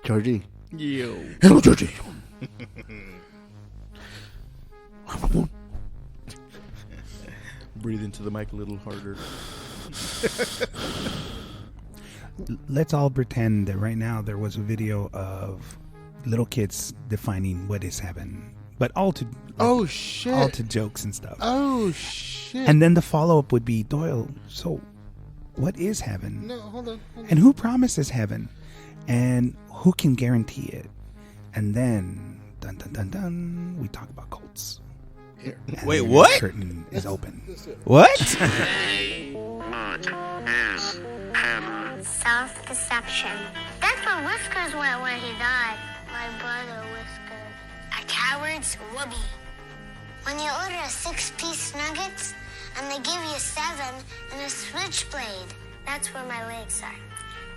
Georgie. Yo. Hello, Georgie. Breathe into the mic a little harder. Let's all pretend that right now there was a video of little kids defining what is heaven, but all to Oh, shit. all to jokes and stuff. Oh, shit. And then the follow-up would be, Doyle, so what is heaven? No, hold on. And who promises heaven? And who can guarantee it? And then, dun dun dun dun, we talk about cults. Here. And Wait, then what? The curtain is open. What? Self-deception. That's where Whiskers went when he died. My brother Whiskers. A coward's whoopee. When you order a 6-piece nuggets and they give you 7 and a switchblade, that's where my legs are.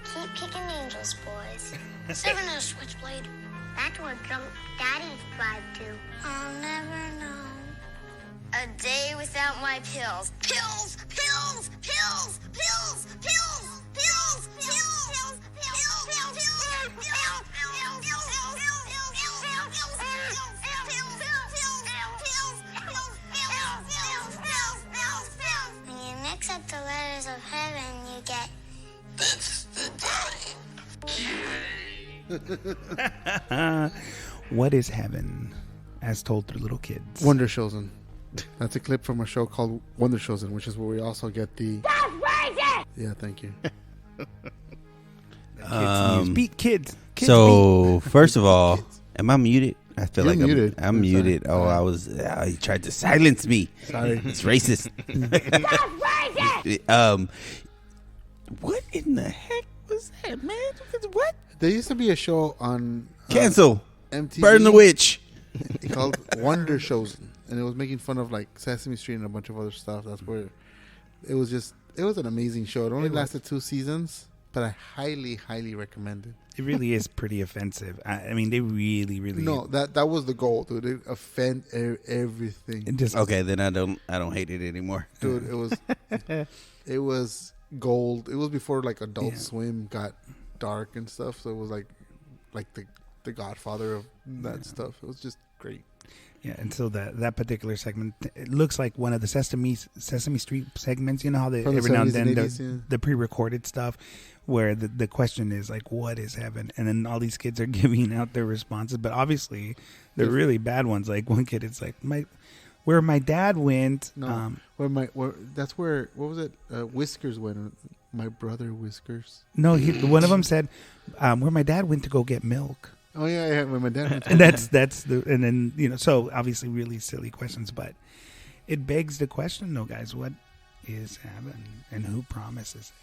Keep kicking angels, boys. 7 and a switchblade. That's where drunk daddies drive to. I'll never know. A day without my pills. Pills! Pills! Pills! Pills! Pills! Pills! Pills! Pills! Pills! Pills! When you mix up the letters of heaven, you get What is heaven, as told through little kids? Wonder Chosen. That's a clip from a show called Wonder Chosen, which is where we also get the... That's racist! Yeah, thank you. Beat kids. So, first of all, am I muted? I feel You're like muted. I'm I'm muted. sorry. Oh, I was. He tried to silence me. Sorry. It's racist. What in the heck was that, man? What? There used to be a show on Cancel. MTV Burn the witch. called Wonder Chosen, and it was making fun of like Sesame Street and a bunch of other stuff. That's where it was an amazing show. It only lasted 2 seasons, but I highly, highly recommend it. It really is pretty offensive. I mean, they really. No, that was the goal, dude. It offend everything, It just Okay, then I don't hate it anymore. dude. It was gold. It was before like Adult Yeah. Swim got dark and stuff. So it was like the Godfather of that stuff. It was just great. Yeah, and so that particular segment, it looks like one of the Sesame Street segments. You know how they From the every now and 70s then and 80s, yeah. the pre-recorded stuff, where the question is like, "What is heaven?" And then all these kids are giving out their responses, but obviously they're really bad ones. Like one kid, it's like where my dad went. No, that's where what was it? Whiskers went. My brother Whiskers. No, one of them said where my dad went to go get milk. Oh yeah, when my dad went to And and then so obviously really silly questions, but it begs the question though, guys, what is heaven and who promises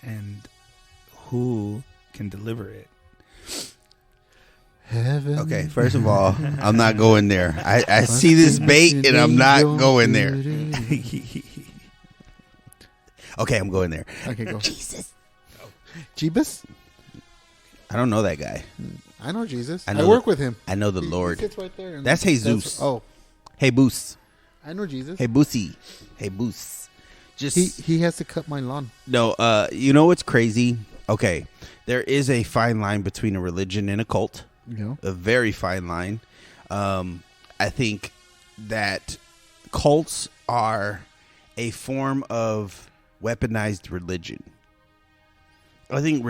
it and who can deliver it? heaven. Okay, first of all, I'm not going there. I see this bait and I'm not going there. Okay, I'm going there. Okay, go. Jesus. Jeebus? I don't know that guy. I know Jesus. I I, know work with him. I know the He Lord. sits right there. and That's Jesus. Oh, Hey, Boos. I know Jesus. Hey, Boosie. Hey, Boos. Just He has to cut my lawn. no. You know what's crazy? Okay, there is a fine line between a religion and a cult. You know? A very fine line. I think that cults are a form of weaponized religion. I think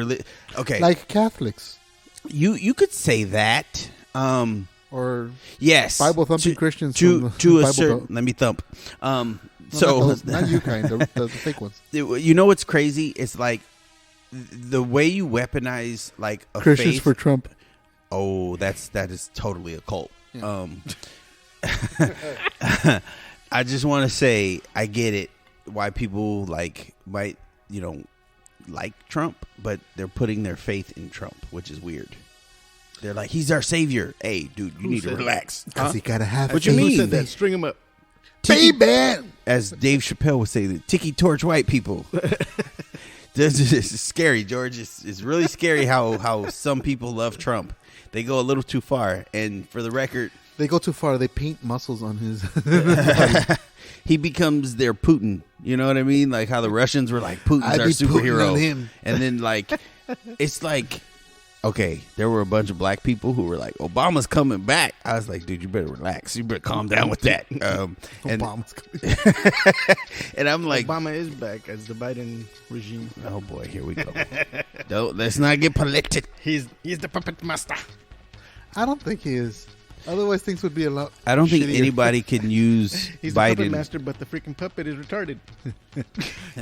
okay, Like Catholics you could say that. or Yes, Bible thumping Christians to from the a Bible certain. Belt. Let me thump. No, So not, those, not you kind, the fake ones. you know what's crazy? It's like the way you weaponize like a Christians faith. for Trump. Oh, that is totally a cult. Yeah. I just want to say I get it why people might like Trump, but they're putting their faith in Trump, which is weird. They're like, he's our savior. Hey, dude, you need to said that? relax. Because he gotta have What you faith. mean? Who said that? String him up. Baby! As Dave Chappelle would say, the tiki torch white people. This is scary, George. It's really scary how some people love Trump. They go a little too far. And for the record, They go too far. They paint muscles on his. he becomes their Putin. You know what I mean? Like how the Russians were like, Putin's I our be Putin superhero. on him. And then it's like okay, there were a bunch of black people who were like, Obama's coming back. I was like, dude, you better relax. You better calm down with that. And Obama's coming. and I'm like, Obama is back as the Biden regime. oh boy, here we go. Let's not get polluted. He's the puppet master. I don't think he is. Otherwise, things would be a lot. I don't think shittier. anybody can use He's the puppet Biden. master, but the freaking puppet is retarded.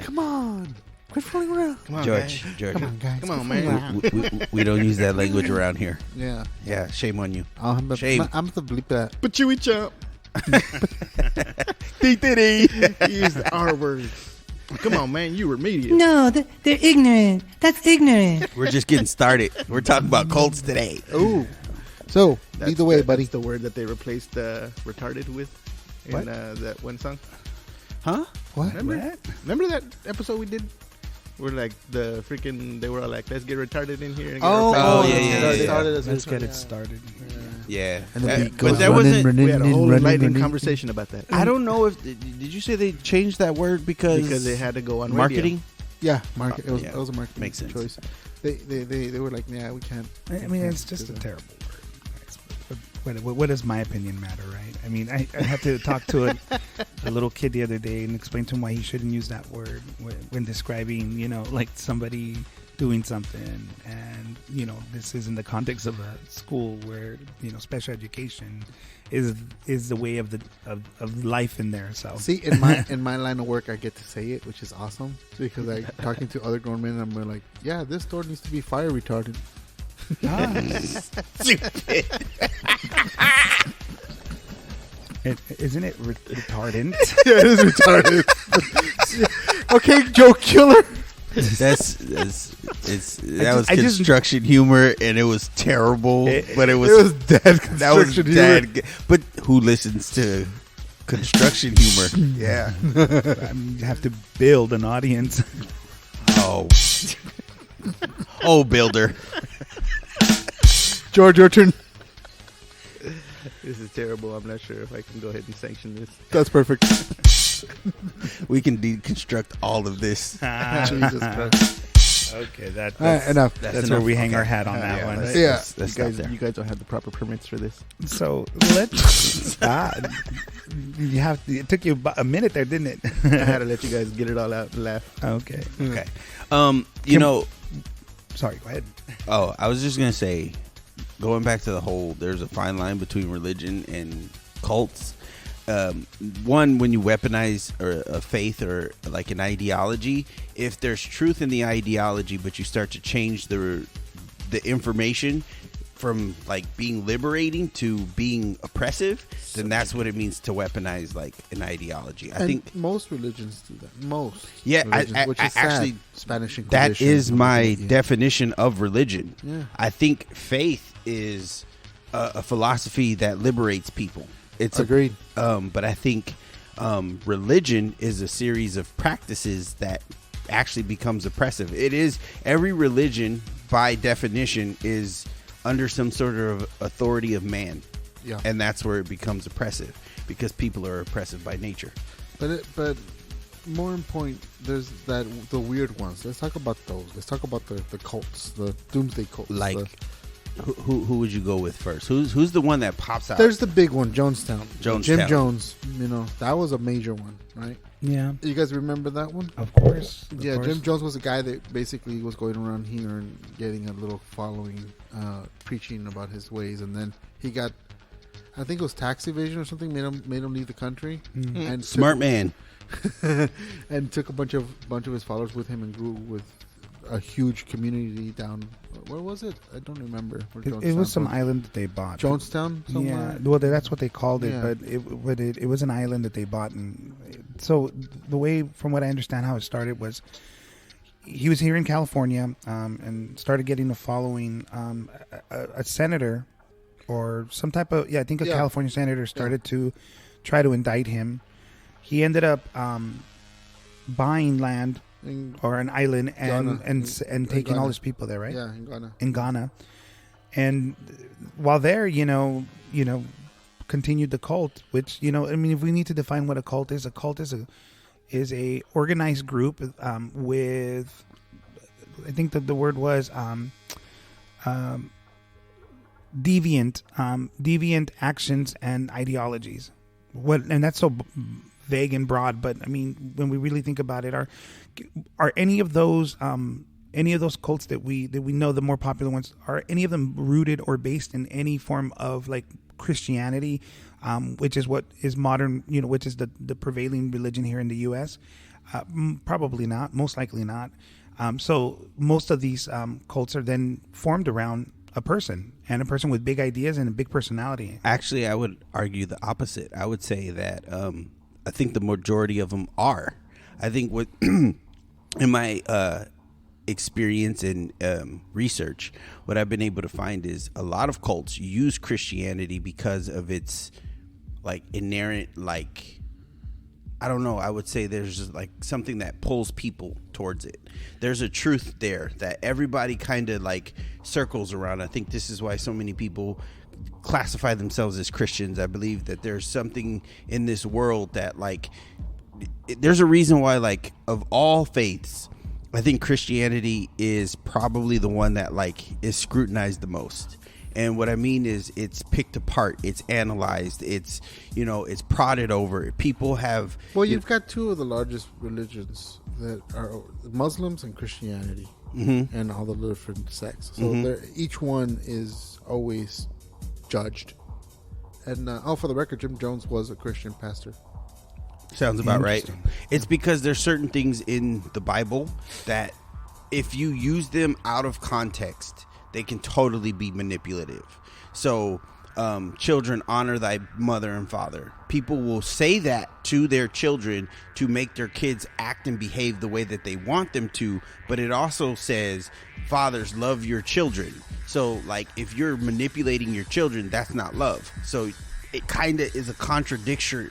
Come on, quit fooling around. Come on, George, guys. George, Come on, guys. Come on, quit fooling man. around. we don't use that language around here. Yeah, Yeah, shame on you. I'm Shame. gonna bleep that. But Chewy chump. He used the R word. Come on, man. You remedial. No, they're ignorant. That's ignorant. We're just getting started. We're talking about cults today. Ooh. So, That's either way, the, buddy. That's the word that they replaced retarded with in What? that one song. Huh? What? Remember that episode we did? Where like the freaking they were all like, let's get retarded in here. And get Oh, our oh, yeah, powers." yeah, yeah, yeah. Started as Let's a- get yeah. it started. Yeah. And the beat but goes that running, wasn't. running, We had a whole running, enlightening running. conversation about that I don't know if did you say they changed that word because they had to go on marketing. Yeah, market. It was, Yeah. it was a marketing Makes sense. choice. They were like, yeah, we can't. I mean, it's just a terrible word. What does my opinion matter, right? I mean, I had to talk to a little kid the other day and explain to him why he shouldn't use that word when describing, like somebody doing something. And, this is in the context of a school where, special education is the way of life in there. So See, in my line of work, I get to say it, which is awesome because I talking to other grown men, and I'm like, yeah, this store needs to be fire retarded. Stupid. Isn't it retardant? Yeah, it is retarded. Okay, joke killer. That was I just- construction humor and it was terrible. But it was It was dead that was construction humor. dead. But who listens to construction humor? Yeah. You have to build an audience. Oh, builder. George, your turn. This is terrible. I'm not sure if I can go ahead and sanction this. That's perfect. We can deconstruct all of this. Jesus Christ. Okay, All right, enough. that's where we hang our hat on that yeah, one. let's- Yeah. Let's You stop guys, there. you guys don't have the proper permits for this. So let's. It took you about a minute there, didn't it? I had to let you guys get it all out and laugh. Okay. Okay. Sorry. Go ahead. Oh, I was just gonna say, going back to the whole, there's a fine line between religion and cults. One, when you weaponize a faith or like an ideology, if there's truth in the ideology, but you start to change the information from like being liberating to being oppressive, then that's what it means to weaponize like an ideology. I And think most religions do that. Most. Yeah, religions, which is sad. actually, Spanish Inquisition. that is my Yeah. definition of religion. Yeah. I think faith is a philosophy that liberates people. It's Agreed. But I think religion is a series of practices that actually becomes oppressive. It is every religion, by definition, is under some sort of authority of man, Yeah. and that's where it becomes oppressive because people are oppressive by nature. But more important, there's the weird ones. Let's talk about those. Let's talk about the cults, the doomsday cults. Like, The- who would you go with first? Who's the one that pops out? there's the big one, Jonestown. Jonestown. Jim Jones. That was a major one, right? Yeah. You guys remember that one? Of course. Of Yeah, course. Jim Jones was a guy that basically was going around here and getting a little following, preaching about his ways, and then he got, I think it was tax evasion or something, made him leave the country, and Smart man. and took a bunch of his followers with him and grew with a huge community down. Where was it? I don't remember. Where It Jonestown was some was. island that they bought. Jonestown somewhere. Yeah, well, that's what they called it, Yeah. but it was an island that they bought, and so the way, from what I understand, how it started was he was here in California and started getting a following. A senator or some type of I think a Yeah. California senator started to try to indict him. He ended up buying land In or an island Ghana. and taking Ghana. all his people there, right? Yeah, in Ghana. In Ghana, and while there, continued the cult. Which I mean, if we need to define what a cult is a organized group with, I think that the word was deviant actions and ideologies. And that's so vague and broad, but I mean, when we really think about it, are any of those cults that we know, the more popular ones, are any of them rooted or based in any form of like Christianity, which is what is modern, which is the prevailing religion here in the U.S.? Probably not. Most likely not. So most of these cults are then formed around a person with big ideas and a big personality. Actually, I would argue the opposite. I would say that I think the majority of them are. I think what in my experience and research, what I've been able to find is a lot of cults use Christianity because of its like inherent, like, I don't know, I would say there's just like something that pulls people towards it. There's a truth there that everybody kind of like circles around. I think this is why so many people classify themselves as Christians. I believe that there's something in this world that like, there's a reason why, like, of all faiths, I think Christianity is probably the one that like is scrutinized the most. And what I mean is it's picked apart, it's analyzed, it's, it's prodded over. People have... Well, you've got two of the largest religions that are Muslims and Christianity, and all the different sects. So each one is always judged. And, for the record, Jim Jones was a Christian pastor. Sounds about right. It's because there's certain things in the Bible that if you use them out of context, they can totally be manipulative. So, children, honor thy mother and father. People will say that to their children to make their kids act and behave the way that they want them to. But it also says, fathers, love your children. So, like, if you're manipulating your children, that's not love. So, it kind of is a contradictory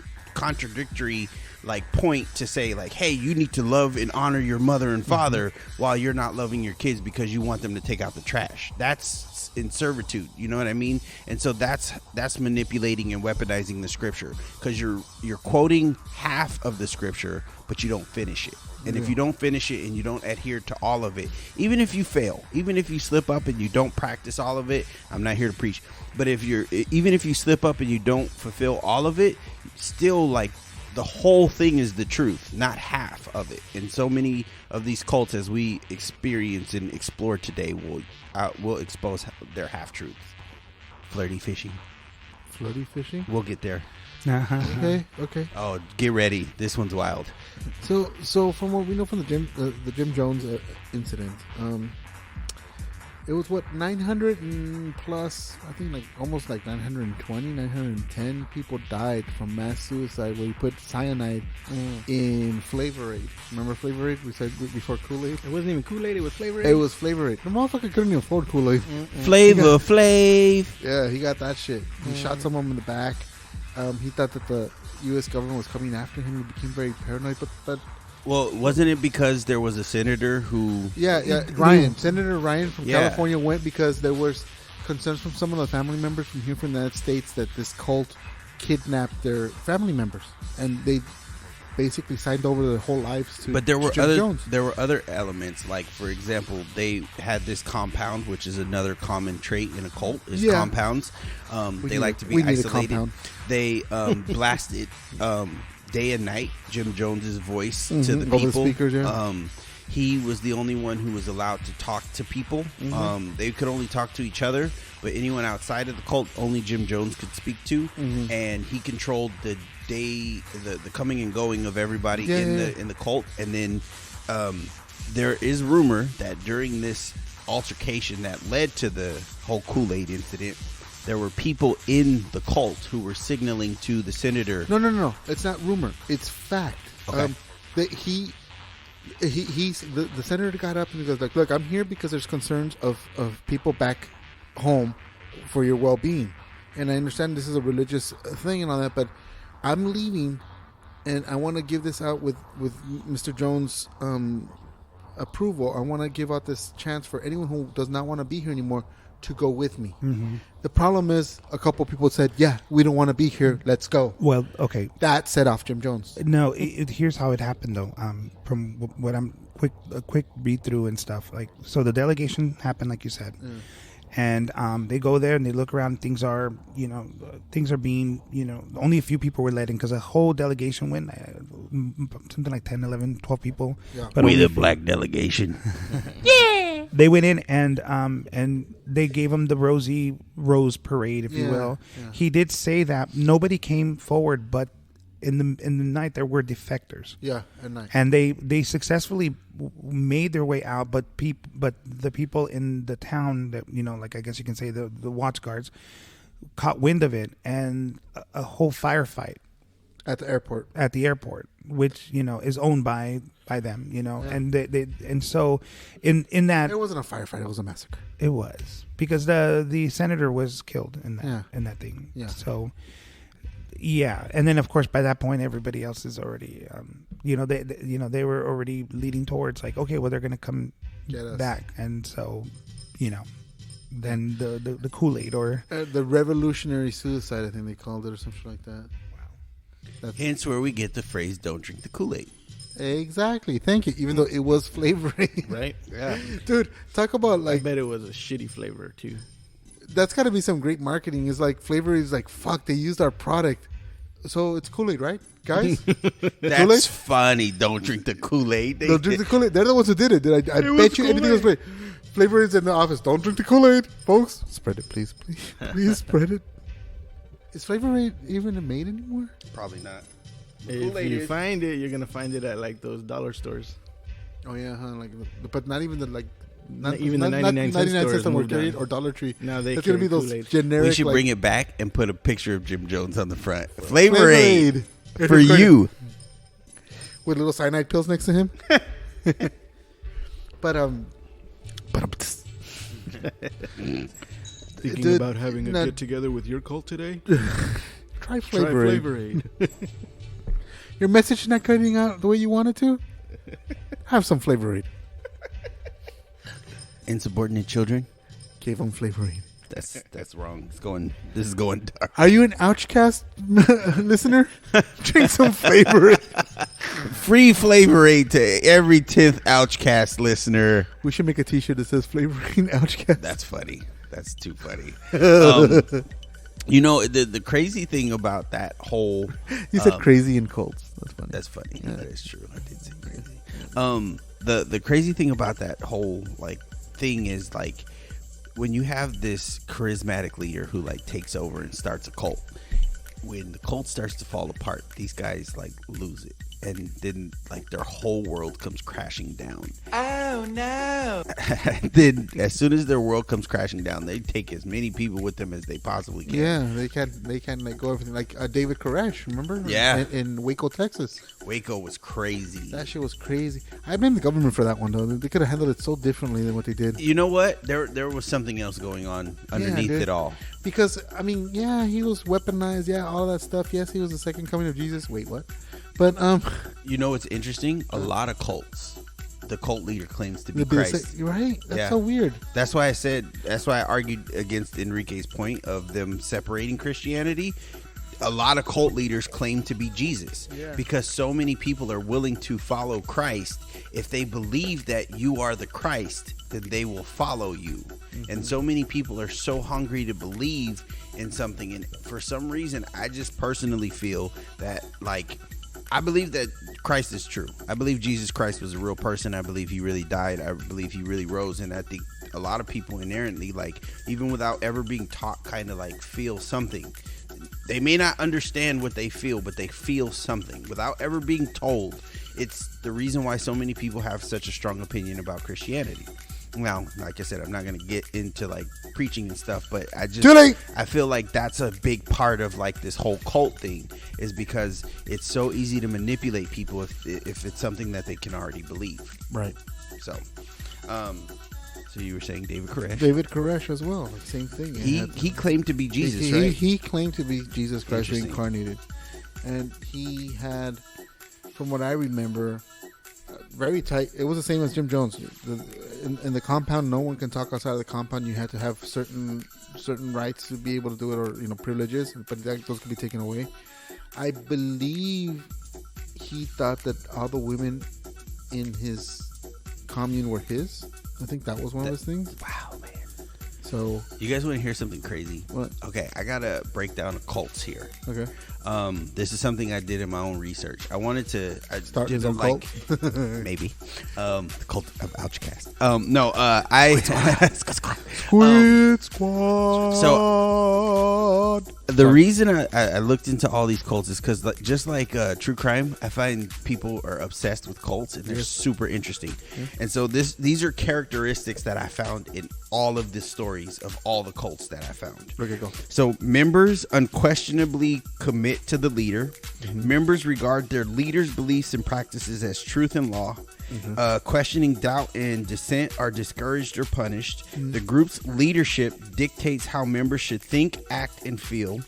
like point to say like, hey, you need to love and honor your mother and father while you're not loving your kids because you want them to take out the trash. That's in servitude, you know what I mean? And so that's manipulating and weaponizing the scripture, because you're quoting half of the scripture but you don't finish it. And if you don't finish it and you don't adhere to all of it, even if you fail, even if you slip up and you don't practice all of it, I'm not here to preach, but even if you slip up and you don't fulfill all of it, still, like, the whole thing is the truth, not half of it. And so many of these cults, as we experience and explore today, will expose their half truths. Flirty fishing. We'll get there. Okay. Oh, get ready. This one's wild. So from what we know from the Jim Jones incident, it was 900 and plus, I think, like almost like 920, 910 people died from mass suicide where you put cyanide in Flavor Aid. Remember Flavor Aid? We said before Kool-Aid. It wasn't even Kool-Aid, it was Flavor Aid. It was Flavor Aid. The motherfucker couldn't even afford Kool-Aid. Flavor Flav. Yeah, he got that shit. He shot someone in the back. He thought that the U.S. government was coming after him. He became very paranoid. But well, wasn't it because there was a senator who... Yeah, Senator Ryan from California went because there was concerns from some of the family members from here from the United States that this cult kidnapped their family members, and they basically signed over their whole lives to. But there were Jim Jones. There were other elements, like, for example, they had this compound, which is another common trait in a cult, is compounds. They like to be isolated. They blasted day and night Jim Jones's voice to the people. Over the speakers, he was the only one who was allowed to talk to people. They could only talk to each other, but anyone outside of the cult, only Jim Jones could speak to. And he controlled the day, the coming and going of everybody in the cult. And then there is rumor that during this altercation that led to the whole Kool-Aid incident, there were people in the cult who were signaling to the senator. No. It's not rumor. It's fact. Okay. That the senator got up and he goes like, "Look, I'm here because there's concerns of people back home for your well-being, and I understand this is a religious thing and all that, but I'm leaving, and I want to give this out with Mr. Jones' approval. I want to give out this chance for anyone who does not want to be here anymore to go with me." The problem is a couple people said, "Yeah, we don't want to be here. Let's go." Well, okay. That set off Jim Jones. No, here's how it happened though. From what I'm a quick read through and stuff. Like, so the delegation happened, like you said, And they go there and they look around. Things are being, only a few people were let in because a whole delegation went, something like 10, 11, 12 people. Yeah. But We only the black delegation. they went in and they gave him the Rose Parade, if you Yeah, will. yeah. He did say that nobody came forward, but in the night there were defectors. Yeah, at night. And they successfully made their way out, but the people in the town that, like I guess you can say the watch guards caught wind of it, and a whole firefight At the airport. which is owned by them, and and so in that It wasn't a firefight. It was a massacre. it was because the senator was killed in that Yeah. thing. Yeah. So yeah, and then of course by that point everybody else is already they were already leading towards like, okay, well they're gonna come Get us. back, and so then the Kool-Aid or The revolutionary suicide, I think they called it, or something like that. Wow. Hence where we get the phrase, don't drink the Kool-Aid. Exactly. Thank you. Even though it was flavoring. Right? Yeah. Dude, talk about I like, bet it was a shitty flavor too. that's got to be some great marketing. Is like, flavor is like, fuck, they used our product. So it's Kool-Aid, right? Guys? That's Kool-Aid? funny. Don't drink the Kool-Aid. Don't drink the Kool-Aid. They're the ones who did it. I bet you anything was great. Flavor is in the office. Don't drink the Kool-Aid, folks. Spread it, please. Please spread it. Is Flavor Aid even made anymore? Probably not. If Kool-Aid you is- find it, you're gonna find it at like those dollar stores. Oh yeah, huh? Like, but not even the like, not even the 99 cent stores or moved carried on. or Dollar Tree. Now they It's gonna be carry those Kool-Aid. generic. We should like, bring it back and put a picture of Jim Jones on the front. Flavor Flavor Aid Aid. for you. with little cyanide pills next to him. but Thinking Dude, about having a not- get together with your cult today? try Try Flavor Aid. Flavor Aid. Your message is not cutting out the way you want it to. Have some Flavor Aid. Insubordinate children. Gave them Flavor Aid. That's wrong. This is going dark. Are you an OUCHCAST listener? Drink some Flavor Aid. Free Flavor Aid to every 10th OUCHCAST listener. We should make a T-shirt that says Flavor Aid OUCHCAST. That's funny. That's too funny. The crazy thing about that whole... You said crazy in cults. That's funny. That's funny. That is true. I did say crazy. The crazy thing about that whole like thing is like when you have this charismatic leader who like takes over and starts a cult. When the cult starts to fall apart, these guys like lose it, and then like their whole world comes crashing down. Oh no! Then as soon as their world comes crashing down, they take as many people with them as they possibly can. Yeah, they can like go everything like David Koresh, remember? Yeah. in Waco, Texas. Waco was crazy. That shit was crazy. I blame the government for that one though. They could have handled it so differently than what they did. You know what? There was something else going on underneath dude. it all. Because I mean, yeah, he was weaponized. Yeah, all that stuff. Yes, he was the second coming of Jesus. Wait, what? But You know what's interesting? A lot of cults, the cult leader claims to be the Christ. you're right. That's Yeah. so weird. That's why I argued against Enrique's point of them separating Christianity. A lot of cult leaders claim to be Jesus because so many people are willing to follow Christ. If they believe that you are the Christ, then they will follow you. Mm-hmm. And so many people are so hungry to believe in something. And for some reason, I just personally feel that like, I believe that Christ is true. I believe Jesus Christ was a real person. I believe he really died. I believe he really rose. And I think a lot of people inherently, like, even without ever being taught, kind of like feel something. They may not understand what they feel, but they feel something without ever being told. It's the reason why so many people have such a strong opinion about Christianity. Now, like I said, I'm not going to get into like preaching and stuff, but I feel like that's a big part of like this whole cult thing is because it's so easy to manipulate people if it's something that they can already believe. Right. So you were saying David Koresh? David Koresh as well. Like, same thing. He claimed to be Jesus, he, right? He claimed to be Jesus Christ Interesting. reincarnated, and he had, from what I remember, very tight. It was the same as Jim Jones. In the compound, no one can talk outside of the compound. You had to have certain rights to be able to do it, or privileges, but those could be taken away. I believe he thought that all the women in his commune were his. I think that was one of his things. Wow, man. So You guys want to hear something crazy? what? Okay, I gotta break down cults here. Okay. This is something I did in my own research. I wanted to Start did his own cult? maybe the cult of OUCHCAST. No, I Squid Squad. So the reason I looked into all these cults is because just like true crime, I find people are obsessed with cults and they're super interesting. And so these are characteristics that I found in all of the stories of all the cults that I found. Okay, go. So members unquestionably commit to the leader. Members regard their leader's beliefs and practices as truth and law. Questioning doubt and dissent are discouraged or punished. The group's leadership dictates how members should think, act, and feel.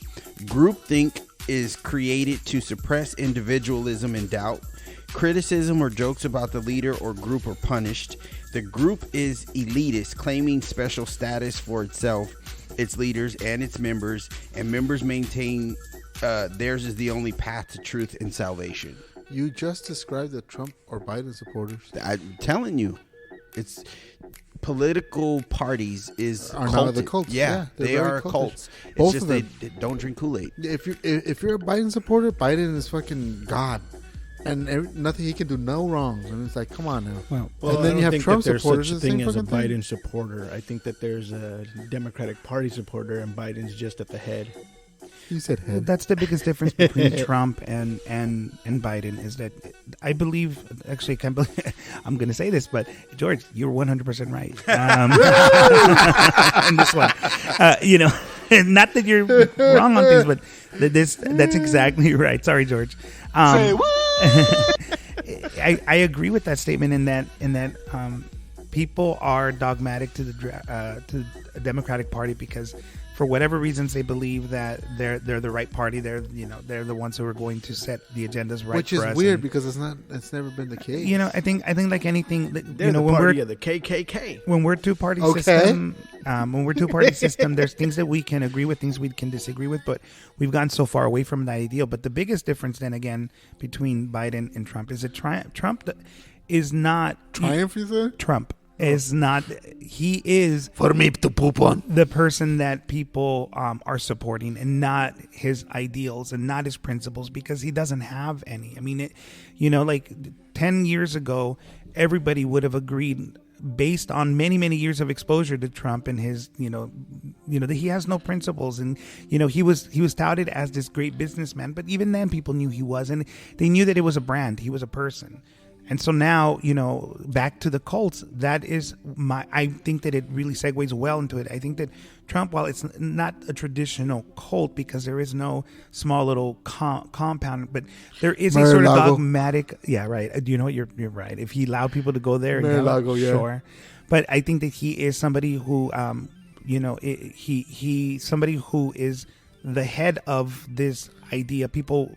Groupthink is created to suppress individualism and doubt. Criticism or jokes about the leader or group are punished. The group is elitist, claiming special status for itself, its leaders, and its members, and members maintain theirs is the only path to truth and salvation. You just described the Trump or Biden supporters. I'm telling you, it's political parties Are now the cults. Yeah, they're they very are cultish. cults. It's Both just of them. they don't drink Kool-Aid. If you're a Biden supporter, Biden is fucking God, and nothing he can do no wrong. And it's like, come on now. Well, and then I you have think Trump that there's supporters. such a the same thing as a fucking thing. Biden supporter. I think that there's a Democratic Party supporter, and Biden's just at the head. You said head. That's the biggest difference between Trump and Biden is that I believe, actually, I can't believe I'm going to say this, but George, you're 100% right. On this one, not that you're wrong on things, but that's exactly right. Sorry, George. Say what? I agree with that statement in that people are dogmatic to the Democratic Party because for whatever reasons they believe that they're the right party. They're the ones who are going to set the agendas right. Which is for us. weird And, because it's never been the case. I think like anything, They're the when party we're of the KKK. when we're two party system, there's things that we can agree with, things we can disagree with, but we've gone so far away from that ideal. But the biggest difference then again between Biden and Trump is that Trump is not Triumph, you said? Trump is not. He is For me to poop on. the person that people are supporting, and not his ideals and not his principles, because he doesn't have any. I mean, like 10 years ago, everybody would have agreed, based on many, many years of exposure to Trump and his, that he has no principles. And, he was touted as this great businessman, but even then people knew he was, and they knew that it was a brand. He was a person. And so now, back to the cults, that is I think that it really segues well into it. I think that Trump, while it's not a traditional cult because there is no small little compound, but there is a sort of dogmatic. Yeah, right. You know what? You're right. If he allowed people to go there, Mar-a-Lago, yeah. Sure. But I think that he is somebody who, he's somebody who is the head of this idea. People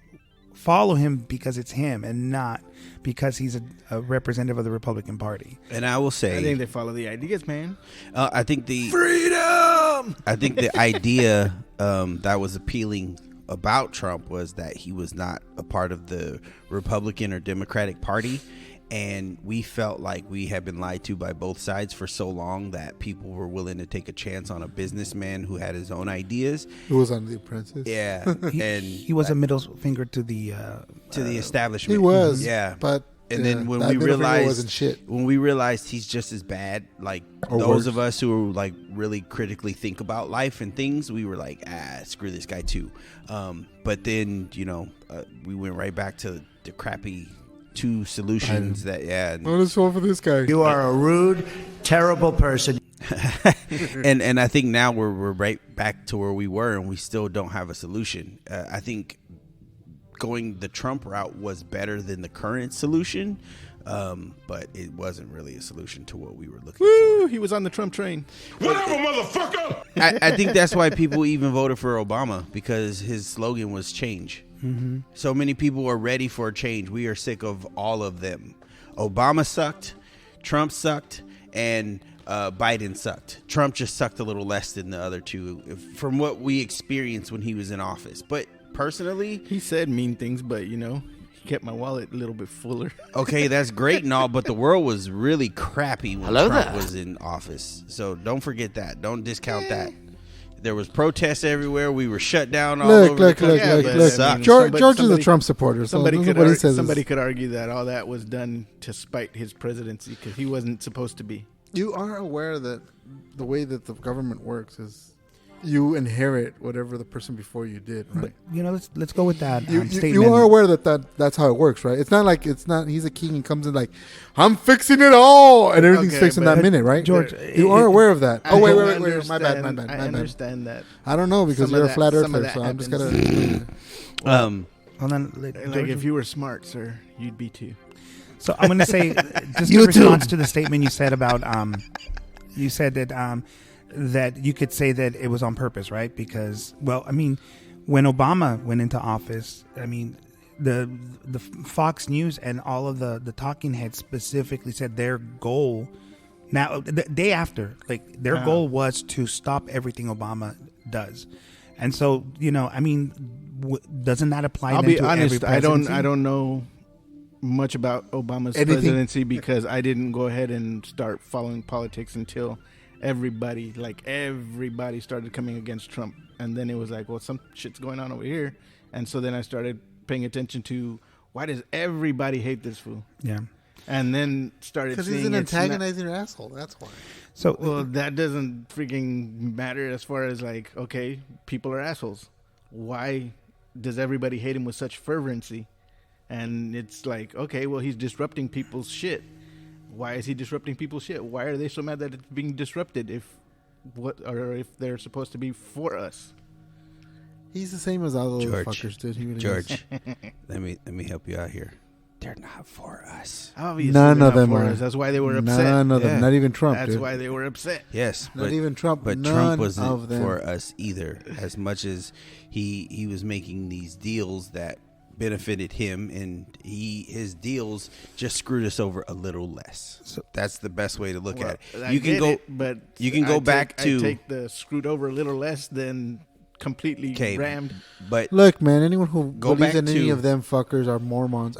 follow him because it's him and not because he's a representative of the Republican Party. And I will say, I think they follow the ideas, man. I think the Freedom! I think the idea that was appealing about Trump was that he was not a part of the Republican or Democratic Party. And we felt like we had been lied to by both sides for so long that people were willing to take a chance on a businessman who had his own ideas. Who was on The Apprentice? Yeah. And He was a middle finger to the establishment. He was. Yeah. But And then when that we middle finger realized wasn't shit. when we realized he's just as bad, like Or those worse. of us who like really critically think about life and things, we were like, screw this guy too. But then we went right back to the crappy two solutions that What is wrong for this guy? You are a rude, terrible person. and I think now we're right back to where we were, and we still don't have a solution. I think going the Trump route was better than the current solution, but it wasn't really a solution to what we were looking Woo! He was on the Trump train. Whatever, motherfucker! I think that's why people even voted for Obama, because his slogan was change. Mm-hmm. So many people are ready for a change. We are sick of all of them. Obama sucked, Trump sucked, and Biden sucked. Trump just sucked a little less than the other two from what we experienced when he was in office. But personally, He said mean things, but kept my wallet a little bit fuller. Okay, that's great and all, but the world was really crappy when Trump was in office. So don't forget that. Don't discount that. There was protests everywhere. We were shut down all over the country. I mean, George is a Trump supporter. So somebody somebody could argue that all that was done to spite his presidency because he wasn't supposed to be. You are aware that the way that the government works is you inherit whatever the person before you did, right? But, let's go with that statement. You are aware that's how it works, right? It's not like he's a king and comes in like, I'm fixing it all, and everything's fixed in that minute, right? George, you are aware of that. Oh, wait, my bad. I understand that. I don't know because you're a flat earther, so I'm just gonna explain it. Hold on, Like if you were smart, sir, you'd be too. So I'm going to say, just in response to the statement you said about, you said that you could say that it was on purpose, right? Because, well, I mean, when Obama went into office, I mean, the Fox News and all of the talking heads specifically said their goal, now, the day after, like, their goal was to stop everything Obama does. And so, I mean, doesn't that apply I'll then be to honest, every presidency? I don't know much about Obama's presidency because I didn't go ahead and start following politics until everybody started coming against Trump, and then it was like, well, some shit's going on over here, and so then I started paying attention to why does everybody hate this fool? Yeah, and then started because he's an antagonizing asshole. That's why. So, well, that doesn't freaking matter as far as like, okay, people are assholes. Why does everybody hate him with such fervency? And it's like, okay, well, he's disrupting people's shit. Why is he disrupting people's shit? Why are they so mad that it's being disrupted if they're supposed to be for us? He's the same as all those fuckers, dude. He really George, let me help you out here. They're not for us. Obviously, none of them are. That's why they were upset. None of them. Not even Trump. That's dude. why they were upset. Yes, not even Trump. But none Trump wasn't of them. for us either. As much as he was making these deals that benefited him, and his deals just screwed us over a little less. So that's the best way to look at it. You can go back to I take the screwed over a little less than completely rammed. But look, man, anyone who believes in any to, of them fuckers are Mormons.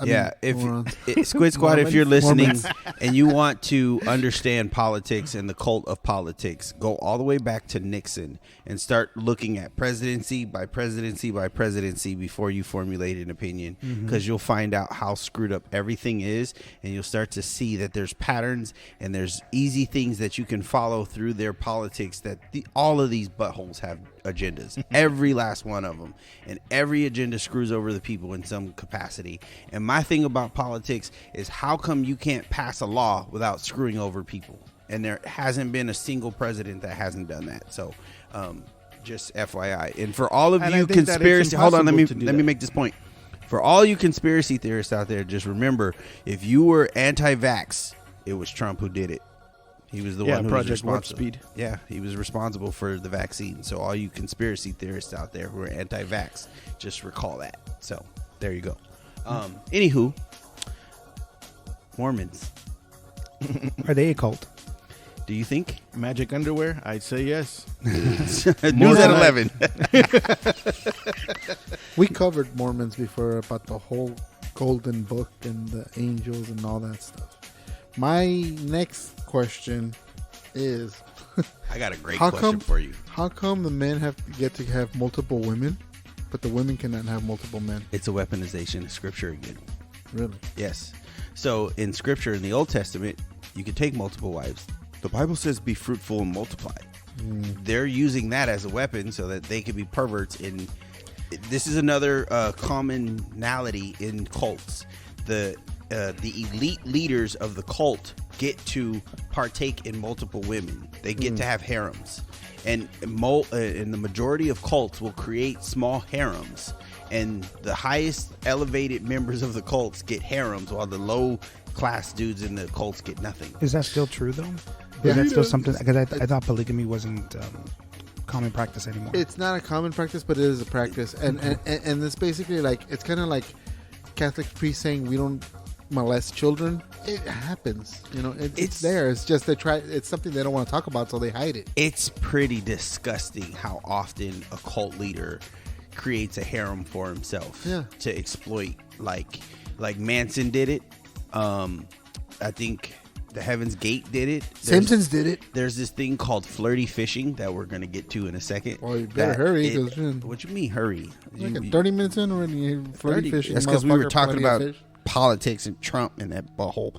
Squid Squad, if you're listening and you want to understand politics and the cult of politics, go all the way back to Nixon and start looking at presidency by presidency by presidency before you formulate an opinion, because you'll find out how screwed up everything is, and you'll start to see that there's patterns and there's easy things that you can follow through their politics, that all of these buttholes have agendas, every last one of them, and every agenda screws over the people in some capacity. And my thing about politics is, how come you can't pass a law without screwing over people? And there hasn't been a single president that hasn't done that. So just FYI. And for all of you conspiracy, hold on, let me make this point. For all you conspiracy theorists out there, just remember, if you were anti-vax, it was Trump who did it. He was the one who was responsible. Warp Speed. Yeah, he was responsible for the vaccine. So all you conspiracy theorists out there who are anti-vax, just recall that. So there you go. Anywho, Mormons. Are they a cult? Do you think? Magic underwear? I'd say yes. News at 11. We covered Mormons before about the whole golden book and the angels and all that stuff. My next question is, I got a great question for you. How come the men get to have multiple women, but the women cannot have multiple men? It's a weaponization of Scripture again. Really? Yes. So in Scripture, in the Old Testament, you can take multiple wives. The Bible says be fruitful and multiply. They're using that as a weapon so that they can be perverts. This is another commonality in cults. The elite leaders of the cult get to partake in multiple women. They get to have harems, and the majority of cults will create small harems, and the highest elevated members of the cults get harems, while the low class dudes in the cults get nothing. Is that still true though? Yeah. Is that still something? Because I thought polygamy wasn't common practice anymore. It's not a common practice, but it is a practice, and it's basically like, it's kind of like Catholic priests saying we don't molest children. It happens, it's there. It's just it's something they don't want to talk about, so they hide it. It's pretty disgusting how often a cult leader creates a harem for himself to exploit, like Like Manson did it. I think the Heaven's Gate did it. Simpsons did it. There's this thing called flirty fishing that we're gonna get to in a second. Well, you better hurry. What you mean hurry? Like 30 minutes in already, flirty fishing. That's because we were motherfucker, talking plenty of about fish. politics and Trump and that butthole.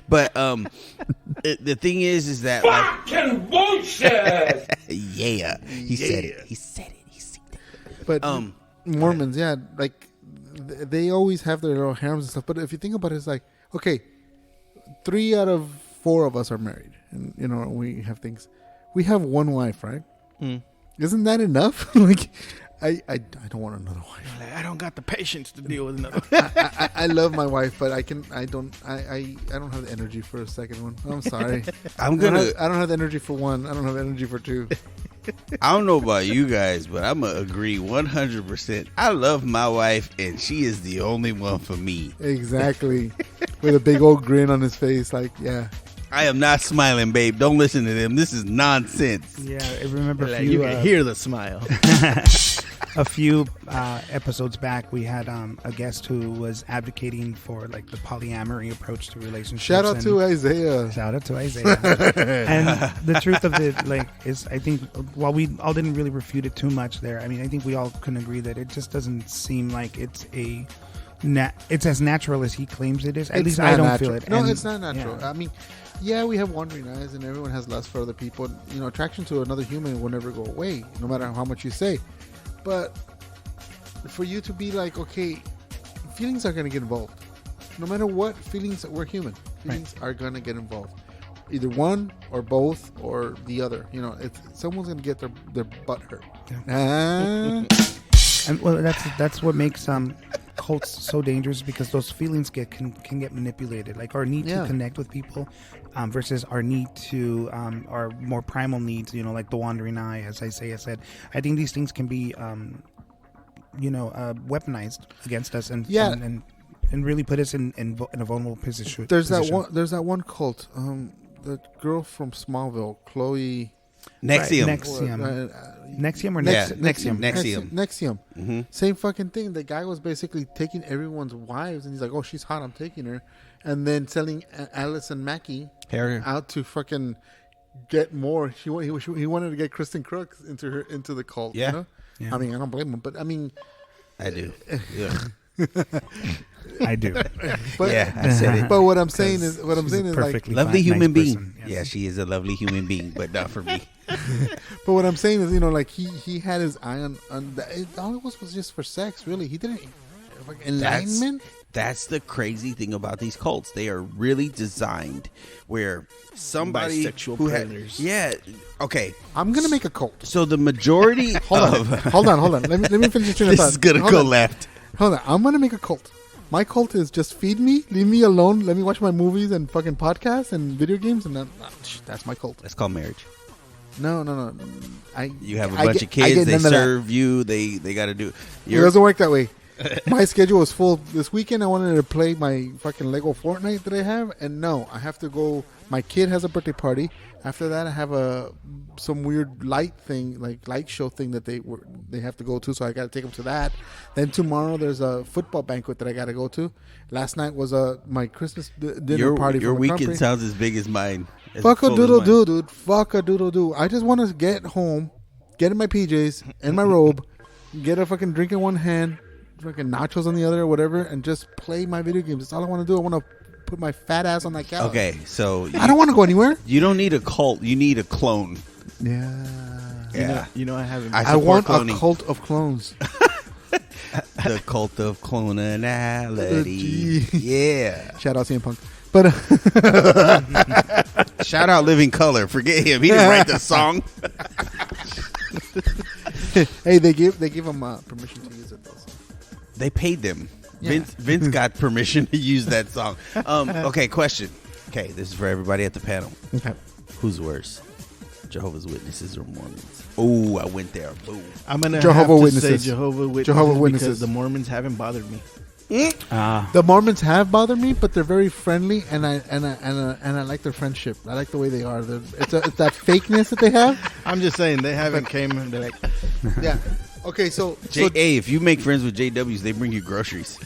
But the thing is that Fucking bullshit. yeah, he said it. He said it. He said it. But Mormons, yeah, like they always have their little harems and stuff. But if you think about it, it's like, okay, 3 out of 4 of us are married, and you know we have things. We have one wife, right? Isn't that enough? Like, I don't want another wife. I don't got the patience to deal with another. I love my wife, but I don't have the energy for a second one. I'm sorry. I don't have the energy for one. I don't have the energy for 2. I don't know about you guys, but I'm gonna agree 100%. I love my wife, and she is the only one for me. Exactly. With a big old grin on his face, like, yeah. I am not smiling, babe. Don't listen to them. This is nonsense. Yeah, I remember You can hear the smile. a few episodes back, we had a guest who was advocating for like the polyamory approach to relationships. Shout out to Isaiah. Shout out to Isaiah. And the truth of it, like, is I think while we all didn't really refute it too much there, I mean, I think we all can agree that it just doesn't seem like it's it's as natural as he claims it is. At least I don't feel it. No, And, it's not natural. yeah. I mean, yeah, we have wandering eyes, and everyone has lust for other people. You know, attraction to another human will never go away, no matter how much you say. But for you to be like, okay, feelings are going to get involved. No matter what, we're human. Feelings are going to get involved. Either one or both or the other. You know, someone's going to get their butt hurt. Yeah. And well, that's what makes cults so dangerous, because those feelings can get manipulated. Like our need to connect with people versus our need to our more primal needs. You know, like the wandering eye, as Isaiah said. I think these things can be weaponized against us and really put us in a vulnerable position. There's that one cult. The girl from Smallville, Chloe. Nexium. Nexium. Mm-hmm. Same fucking thing. The guy was basically taking everyone's wives, and he's like, "Oh, she's hot. I'm taking her," and then selling Alice and Mackie out to fucking get more. He wanted to get Kristen Crooks into the cult. Yeah. You know? Yeah. I mean, I don't blame him, but I mean, I do. Yeah. I do. But, yeah, I said it. But what I'm saying is like lovely human being. Person, yes. Yeah, she is a lovely human being, but not for me. But what I'm saying is, you know, like he had his eye on that. All it was just for sex, really. He didn't like enlightenment. That's the crazy thing about these cults. They are really designed where somebody bisexual who predators. Okay. I'm gonna make a cult. So the majority Hold on. Let me finish the train of thought. This is gonna go left. Hold on. I'm gonna make a cult. My cult is just feed me, leave me alone, let me watch my movies and fucking podcasts and video games, and that's my cult. That's called marriage. No. You have a bunch of kids. They serve you. They got to do. It doesn't work that way. My schedule is full. This weekend, I wanted to play my fucking Lego Fortnite that I have, and no, I have to go. My kid has a birthday party. After that, I have some weird light show thing that they have to go to, so I got to take them to that. Then tomorrow, there's a football banquet that I got to go to. Last night was my Christmas dinner party. Your weekend sounds as big as mine. Fuck a doodle doo, dude. Fuck a doodle doo. I just want to get home, get in my PJs and my robe, get a fucking drink in one hand, fucking nachos on the other or whatever, and just play my video games. That's all I want to do. I want to put my fat ass on that couch. Okay, so I don't want to go anywhere. You don't need a cult. You need a clone. Yeah. You know I haven't. I want cloning. A cult of clones. The cult of clonality. Yeah. Shout out CM Punk. But shout out Living Color. Forget him. He didn't write the song. Hey, they give him permission to use it though. So. They paid them. Yeah. Vince got permission to use that song. Okay, question. Okay, this is for everybody at the panel. Okay. Who's worse? Jehovah's Witnesses or Mormons? Oh, I went there. Boom. I'm gonna Jehovah's Witnesses. Say Jehovah's Witnesses because the Mormons haven't bothered me. The Mormons have bothered me, but they're very friendly, and I like their friendship. I like the way they are. It's that fakeness that they have. I'm just saying they haven't came and they're like, yeah. Okay, so Hey, if you make friends with JWs, they bring you groceries.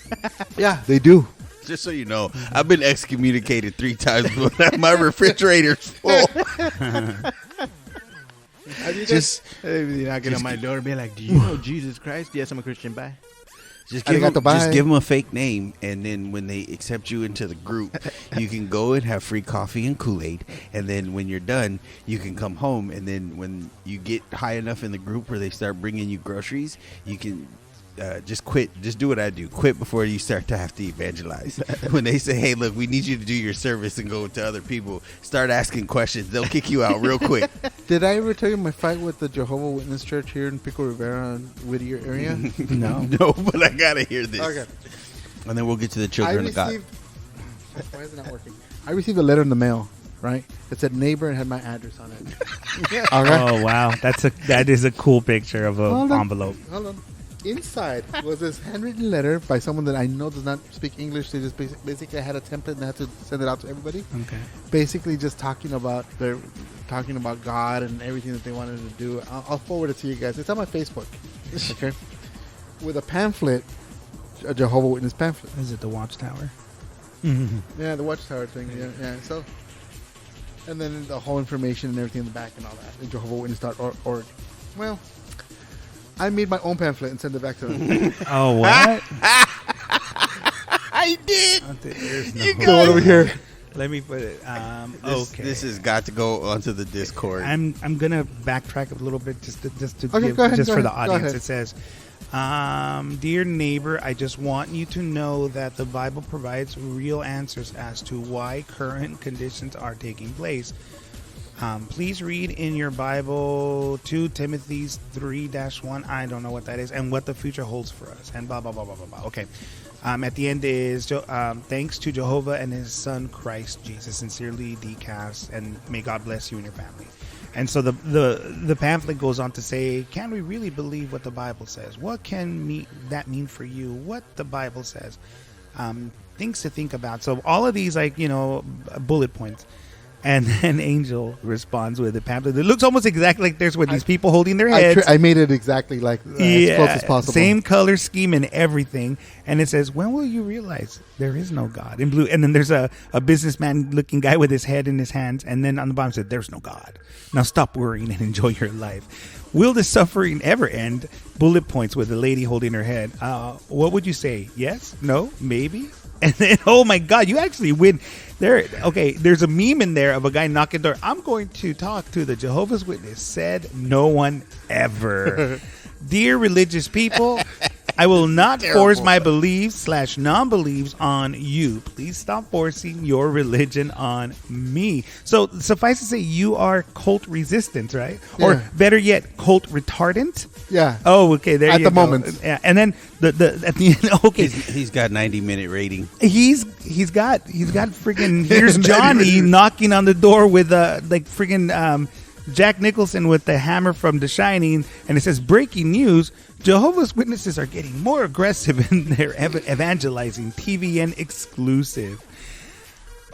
yeah, they do. Just so you know, I've been excommunicated 3 times, but my refrigerator's full. Just knocking on my door, be like, "Do you know Jesus Christ?" Yes, I'm a Christian. Bye. Just give them a fake name, and then when they accept you into the group, you can go and have free coffee and Kool-Aid, and then when you're done, you can come home, and then when you get high enough in the group where they start bringing you groceries, you can just quit. Just do what I do. Quit before you start to have to evangelize. When they say, "Hey, look, we need you to do your service and go to other people," start asking questions. They'll kick you out real quick. Did I ever tell you my fight with the Jehovah Witness Church here in Pico Rivera and Whittier area? No. No, but I gotta hear this. Okay. And then we'll get to the children of God. Why is it not working? I received a letter in the mail, right? It said neighbor and had my address on it. Okay. Oh wow, that is a cool picture of an envelope. Hold on. Inside was this handwritten letter by someone that I know does not speak English. They just basically I had a template and I had to send it out to everybody. Okay. Basically, just talking about God and everything that they wanted to do. I'll forward it to you guys. It's on my Facebook. Okay. With a pamphlet, a Jehovah Witness pamphlet. Is it the Watchtower? Yeah, the Watchtower thing. Yeah. So, and then the whole information and everything in the back and all that. JehovahWitness.org. Well, I made my own pamphlet and sent it back to them. Oh, what? I did. You go over here. Let me put it. Okay. This has got to go onto the Discord. I'm gonna backtrack a little bit just to Okay, give, go ahead, just go for ahead, the go audience. ahead. It says, "Dear neighbor, I just want you to know that the Bible provides real answers as to why current conditions are taking place. Please read in your Bible 2 Timothy 3-1. I don't know what that is, and what the future holds for us, and blah blah blah blah blah blah." Okay. At the end is thanks to Jehovah and His Son Christ Jesus. Sincerely, DCAS, and may God bless you and your family. And so the pamphlet goes on to say, can we really believe what the Bible says? What can that mean for you? What the Bible says? Things to think about. So all of these, bullet points. And then Angel responds with a pamphlet. It looks almost exactly like there's these people holding their heads. I made it exactly like as close as possible. Same color scheme and everything. And it says, when will you realize there is no God? In blue. And then there's a businessman looking guy with his head in his hands. And then on the bottom said, there's no God. Now stop worrying and enjoy your life. Will the suffering ever end? Bullet points with a lady holding her head. What would you say? Yes? No? Maybe? And then, oh my God, you actually win. There's a meme in there of a guy knocking door. I'm going to talk to the Jehovah's Witness. Said no one ever. Dear religious people, I will not force my beliefs / non-beliefs on you. Please stop forcing your religion on me. So suffice to say, you are cult resistant, right? Yeah. Or better yet, cult retardant. Yeah. Oh, okay. There At you the go. moment. Yeah. And then the at the end. Okay. He's got 90-minute rating. He's got freaking here's Johnny knocking on the door with freaking Jack Nicholson with the hammer from The Shining, and it says breaking news: Jehovah's Witnesses are getting more aggressive in their evangelizing. TVN exclusive.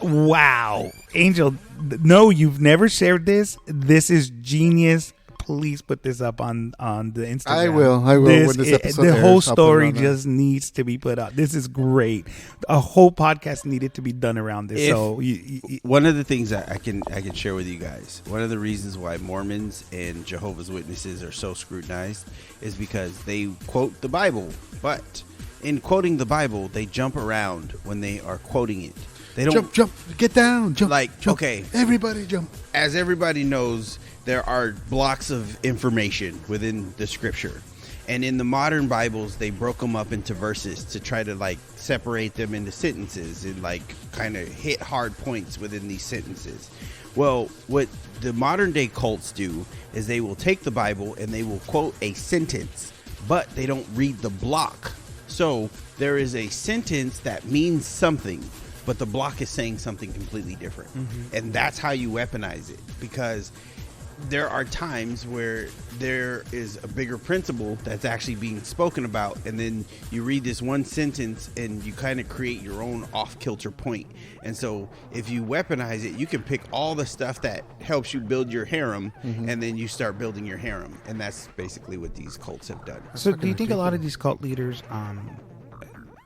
Wow, Angel, no, you've never shared this. This is genius. Please put this up on the Instagram. I will. When this episode the airs, whole I'll put it story on there. just needs to be put out. This is great. A whole podcast needed to be done around this. One of the things that I can share with you guys, one of the reasons why Mormons and Jehovah's Witnesses are so scrutinized is because they quote the Bible, but in quoting the Bible, they jump around when they are quoting it. They don't jump, get down, jump. jump. Okay, everybody jump. As everybody knows, there are blocks of information within the scripture. And in the modern Bibles, they broke them up into verses to try to separate them into sentences and kind of hit hard points within these sentences. Well, what the modern day cults do is they will take the Bible and they will quote a sentence, but they don't read the block. So there is a sentence that means something, but the block is saying something completely different. Mm-hmm. And that's how you weaponize it, because there are times where there is a bigger principle that's actually being spoken about, and then you read this one sentence and you kind of create your own off-kilter point. And so if you weaponize it, you can pick all the stuff that helps you build your harem, and then you start building your harem. And that's basically what these cults have done. So do you think a lot of these cult leaders,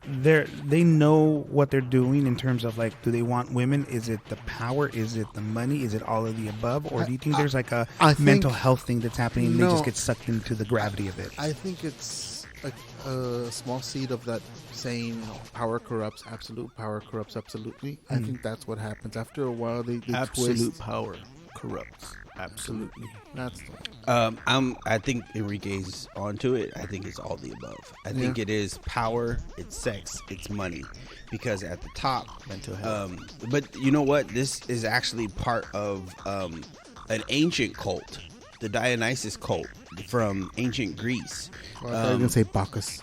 they know what they're doing in terms of like, do they want women? Is it the power? Is it the money? Is it all of the above? Or do you think there's like a mental health thing that's happening and they just get sucked into the gravity of it? I think it's a small seed of that saying, power corrupts, absolute power corrupts absolutely. I think that's what happens. After a while, they Absolute twist. power corrupts. Absolutely. That's the I think Enrique's onto it. I think it's all the above. I think it is power, it's sex, it's money. Because at the top, Mental health. but you know what? This is actually part of an ancient cult, the Dionysus cult from ancient Greece. I was going to say Bacchus.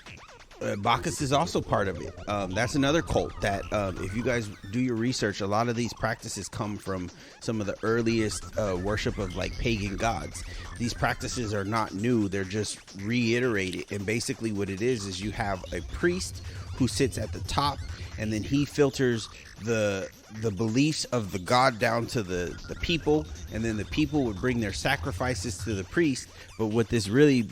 Bacchus is also part of it. That's another cult that, if you guys do your research, a lot of these practices come from some of the earliest worship of like pagan gods. These practices are not new; they're just reiterated. And basically, what it is you have a priest who sits at the top, and then he filters the beliefs of the god down to the people, and then the people would bring their sacrifices to the priest. But what this really,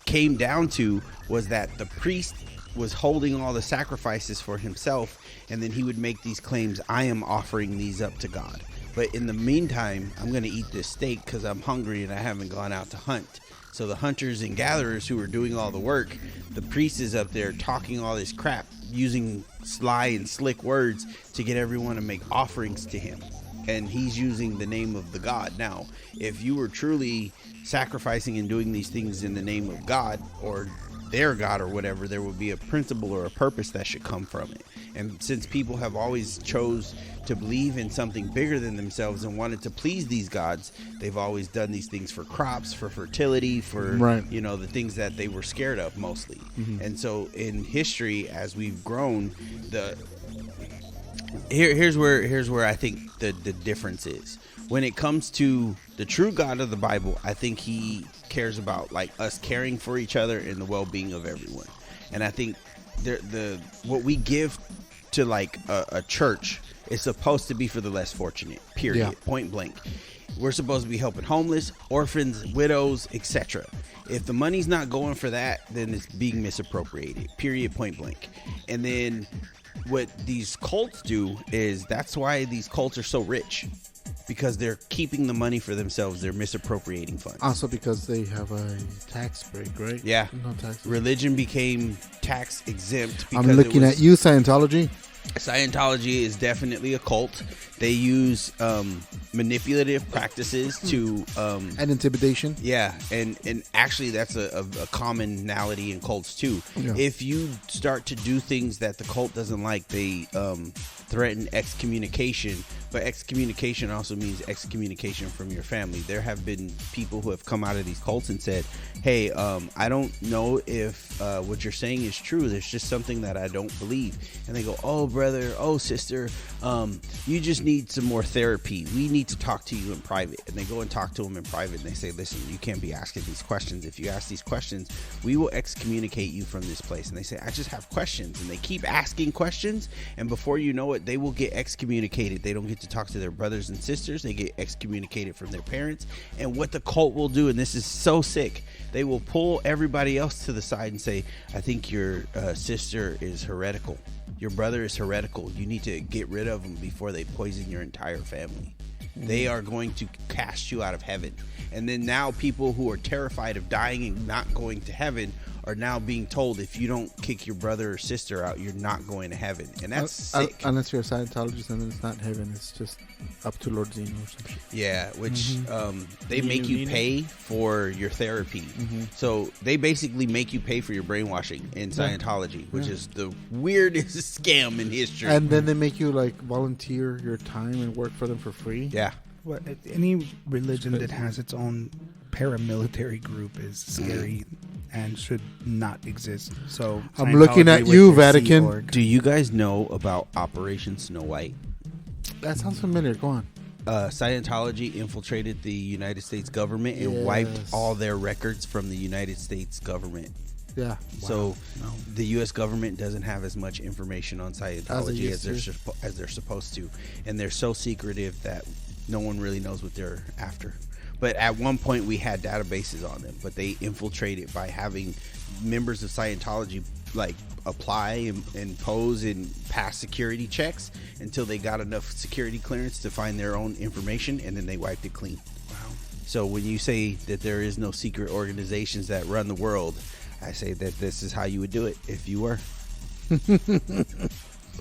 came down to was that the priest was holding all the sacrifices for himself, and then he would make these claims, I am offering these up to God, but in the meantime I'm going to eat this steak because I'm hungry and I haven't gone out to hunt. So the hunters and gatherers who are doing all the work, the priest is up there talking all this crap, using sly and slick words to get everyone to make offerings to him, and he's using the name of the god. Now, if you were truly sacrificing and doing these things in the name of God or their God or whatever, there would be a principle or a purpose that should come from it. And since people have always chose to believe in something bigger than themselves and wanted to please these gods, they've always done these things for crops, for fertility, for the things that they were scared of mostly. And so in history, as we've grown, here's where I think the difference is. When it comes to the true God of the Bible, I think he cares about like us caring for each other and the well-being of everyone. And I think what we give to like a church is supposed to be for the less fortunate, period, point blank. We're supposed to be helping homeless, orphans, widows, etc. If the money's not going for that, then it's being misappropriated, period, point blank. And then what these cults do is that's why these cults are so rich. Because they're keeping the money for themselves. They're misappropriating funds. Also because they have a tax break, right? Yeah. No tax. Religion became tax exempt. I'm looking at you, Scientology. Scientology is definitely a cult. They use manipulative practices to and intimidation. Yeah, and actually that's a commonality in cults too. Yeah. If you start to do things that the cult doesn't like, they threaten excommunication. But excommunication also means excommunication from your family. There have been people who have come out of these cults and said, hey, I don't know if what you're saying is true. There's just something that I don't believe. And they go, oh, brother, oh, sister, you just need some more therapy. We need to talk to you in private. And they go and talk to them in private, and they say, listen, you can't be asking these questions. If you ask these questions, we will excommunicate you from this place. And they say, I just have questions. And they keep asking questions, and before you know it, they will get excommunicated. They don't get to talk to their brothers and sisters. They get excommunicated from their parents. And what the cult will do, and this is so sick, they will pull everybody else to the side and say, I think your sister is heretical. Your brother is heretical. You need to get rid of them before they poison your entire family. They are going to cast you out of heaven. And then now people who are terrified of dying and not going to heaven are now being told, if you don't kick your brother or sister out, you're not going to heaven. And that's sick. Unless you're a Scientologist, and then it's not heaven. It's just up to Lord Zeno or something. Yeah, which they make you pay for your therapy. So they basically make you pay for your brainwashing in Scientology, which is the weirdest scam in history. And then they make you like volunteer your time and work for them for free. Yeah. Well, any religion that has its own paramilitary group is scary and should not exist. So I'm looking at you, Vatican. Do you guys know about Operation Snow White? That sounds familiar. Go on. Scientology infiltrated the United States government and wiped all their records from the United States government. Yeah. So the U.S. government doesn't have as much information on Scientology as they're supposed to, and they're so secretive that no one really knows what they're after. But at one point we had databases on them, but they infiltrated by having members of Scientology like apply and pose and pass security checks until they got enough security clearance to find their own information, and then they wiped it clean. Wow. So when you say that there is no secret organizations that run the world, I say that this is how you would do it if you were.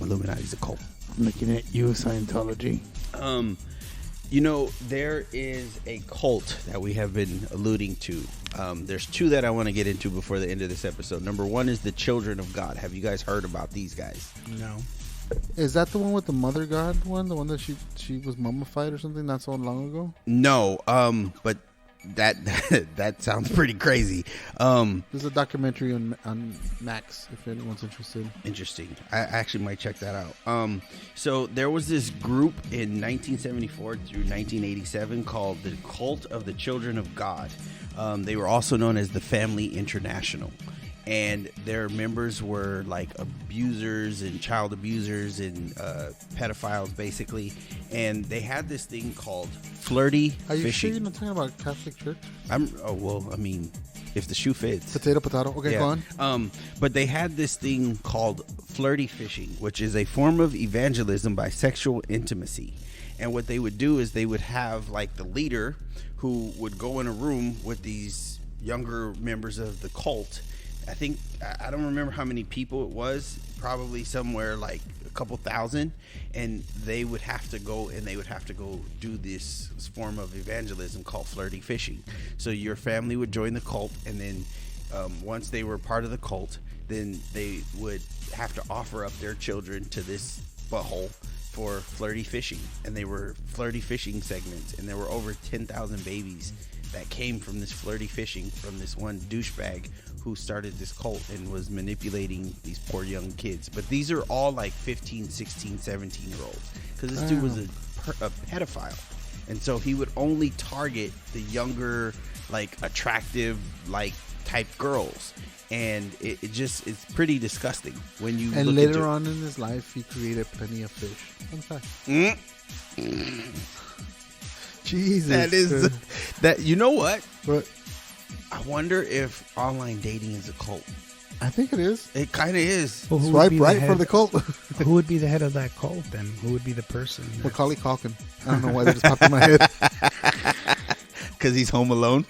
Illuminati's a cult. I'm looking at you, Scientology. You know, there is a cult that we have been alluding to. There's two that I want to get into before the end of this episode. Number one is the Children of God. Have you guys heard about these guys? No. Is that the one with the Mother God one? The one that she was mummified or something not so long ago? No, but that sounds pretty crazy. There's a documentary on Max if anyone's interested. Interesting. I actually might check that out. So there was this group in 1974 through 1987 called the Cult of the Children of God. They were also known as the Family International. And their members were like abusers and child abusers and pedophiles, basically. And they had this thing called flirty fishing. Are you sure you're not talking about Catholic Church? If the shoe fits. Potato. Okay, go on. But they had this thing called flirty fishing, which is a form of evangelism by sexual intimacy. And what they would do is they would have like the leader who would go in a room with these younger members of the cult. I don't remember how many people it was, probably somewhere like a couple thousand, and they would have to go do this form of evangelism called flirty fishing. So your family would join the cult, and then once they were part of the cult, then they would have to offer up their children to this butthole for flirty fishing. And they were flirty fishing segments, and there were over 10,000 babies that came from this flirty fishing from this one douchebag who started this cult and was manipulating these poor young kids. But these are all like 15, 16, 17-year-olds. Because this dude was a pedophile. And so he would only target the younger, like, attractive, like, type girls. And it's pretty disgusting when you and look later on in his life, he created plenty of fish. Fun fact. Jesus. That is... that. You know what? What? I wonder if online dating is a cult. I think it is. It kind of is. Well, Swipe right for the cult. Who would be the head of that cult then? Who would be the person? Macaulay Culkin. I don't know why that just popped in my head. Because he's home alone.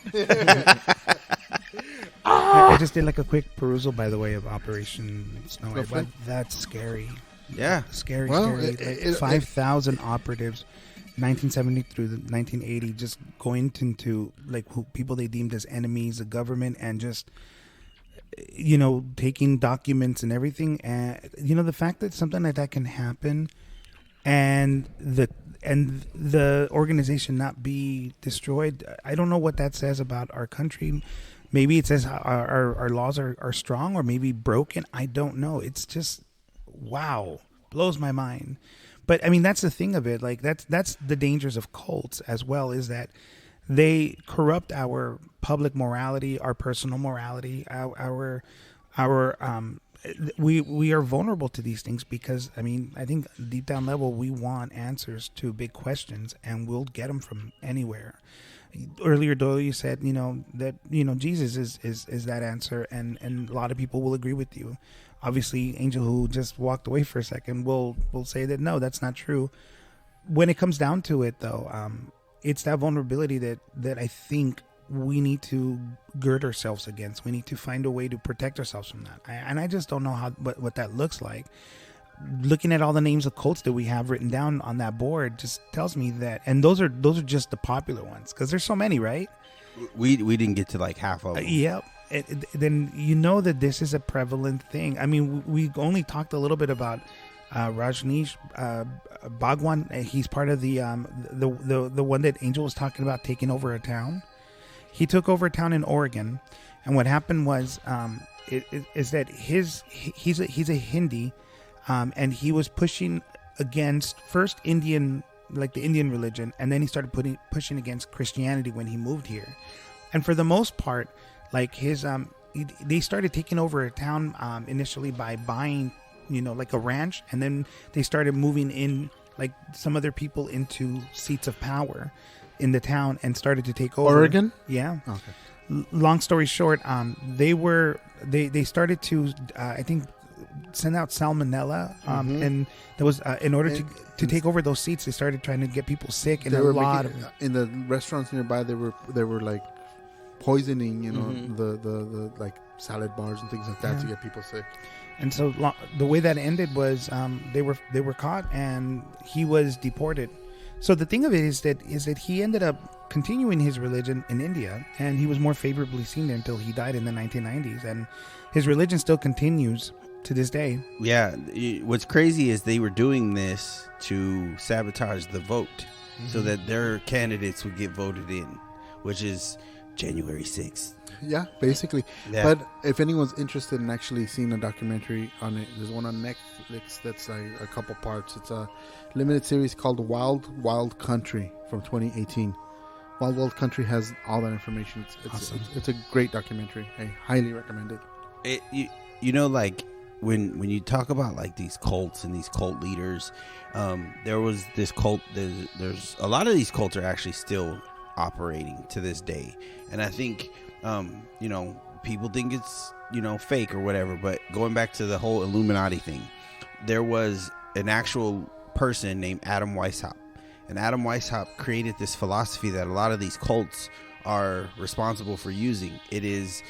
I just did like a quick perusal, by the way, of Operation Snow White. But that's scary. Yeah. Scary. 5,000 operatives. 1970 through the 1980, just going into like people they deemed as enemies, the government, and just taking documents and everything. And the fact that something like that can happen, and the organization not be destroyed, I don't know what that says about our country. Maybe it says our laws are strong, or maybe broken. I don't know. It's just wow, blows my mind. But I mean, that's the thing of it. Like that's the dangers of cults as well, is that they corrupt our public morality, our personal morality, we are vulnerable to these things because I mean, I think deep down level we want answers to big questions, and we'll get them from anywhere. Earlier, Doyle, you said that Jesus is that answer, and a lot of people will agree with you. Obviously, Angel, who just walked away for a second, will say that no, that's not true. When it comes down to it, though, it's that vulnerability that I think we need to gird ourselves against. We need to find a way to protect ourselves from that. And I just don't know what that looks like. Looking at all the names of cults that we have written down on that board just tells me that, and those are just the popular ones because there's so many, right? We didn't get to like half of them. Yep. Then that this is a prevalent thing. I mean, we only talked a little bit about Rajneesh Bhagwan. He's part of the one that Angel was talking about taking over a town. He took over a town in Oregon, and what happened was is that he's a Hindi, and he was pushing against first Indian like the Indian religion, and then he started pushing against Christianity when he moved here. And for the most part, like his they started taking over a town initially by buying, like a ranch, and then they started moving in like some other people into seats of power in the town and started to take over. Oregon? Yeah. Okay. Long story short, they started to I think send out salmonella, and there was in order to take over those seats, they started trying to get people sick, and in the restaurants nearby they were like poisoning, the like salad bars and things like that to get people sick. And so the way that ended was they were caught and he was deported. So the thing of it is that he ended up continuing his religion in India, and he was more favorably seen there until he died in the 1990s, and his religion still continues to this day. Yeah, what's crazy is they were doing this to sabotage the vote so that their candidates would get voted in, which is January 6th. Yeah, basically. Yeah. But if anyone's interested in actually seeing a documentary on it, there's one on Netflix that's like a couple parts. It's a limited series called Wild Wild Country from 2018. Wild Wild Country has all that information. It's Awesome. It's a great documentary. I highly recommend it. Like when you talk about like these cults and these cult leaders, there was this cult. There's a lot of these cults are actually still operating to this day, and I think people think it's fake or whatever, but going back to the whole Illuminati thing, there was an actual person named Adam Weishaupt, and Adam Weishaupt created this philosophy that a lot of these cults are responsible for using. It is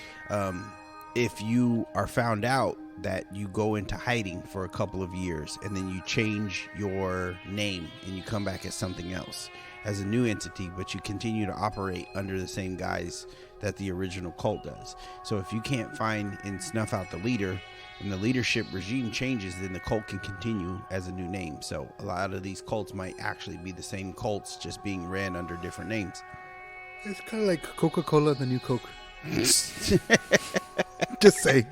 if you are found out that you go into hiding for a couple of years and then you change your name and you come back as something else, as a new entity, but you continue to operate under the same guise that the original cult does. So if you can't find and snuff out the leader and the leadership regime changes, then the cult can continue as a new name. So a lot of these cults might actually be the same cults, just being ran under different names. It's kind of like Coca-Cola, the new Coke. Just say.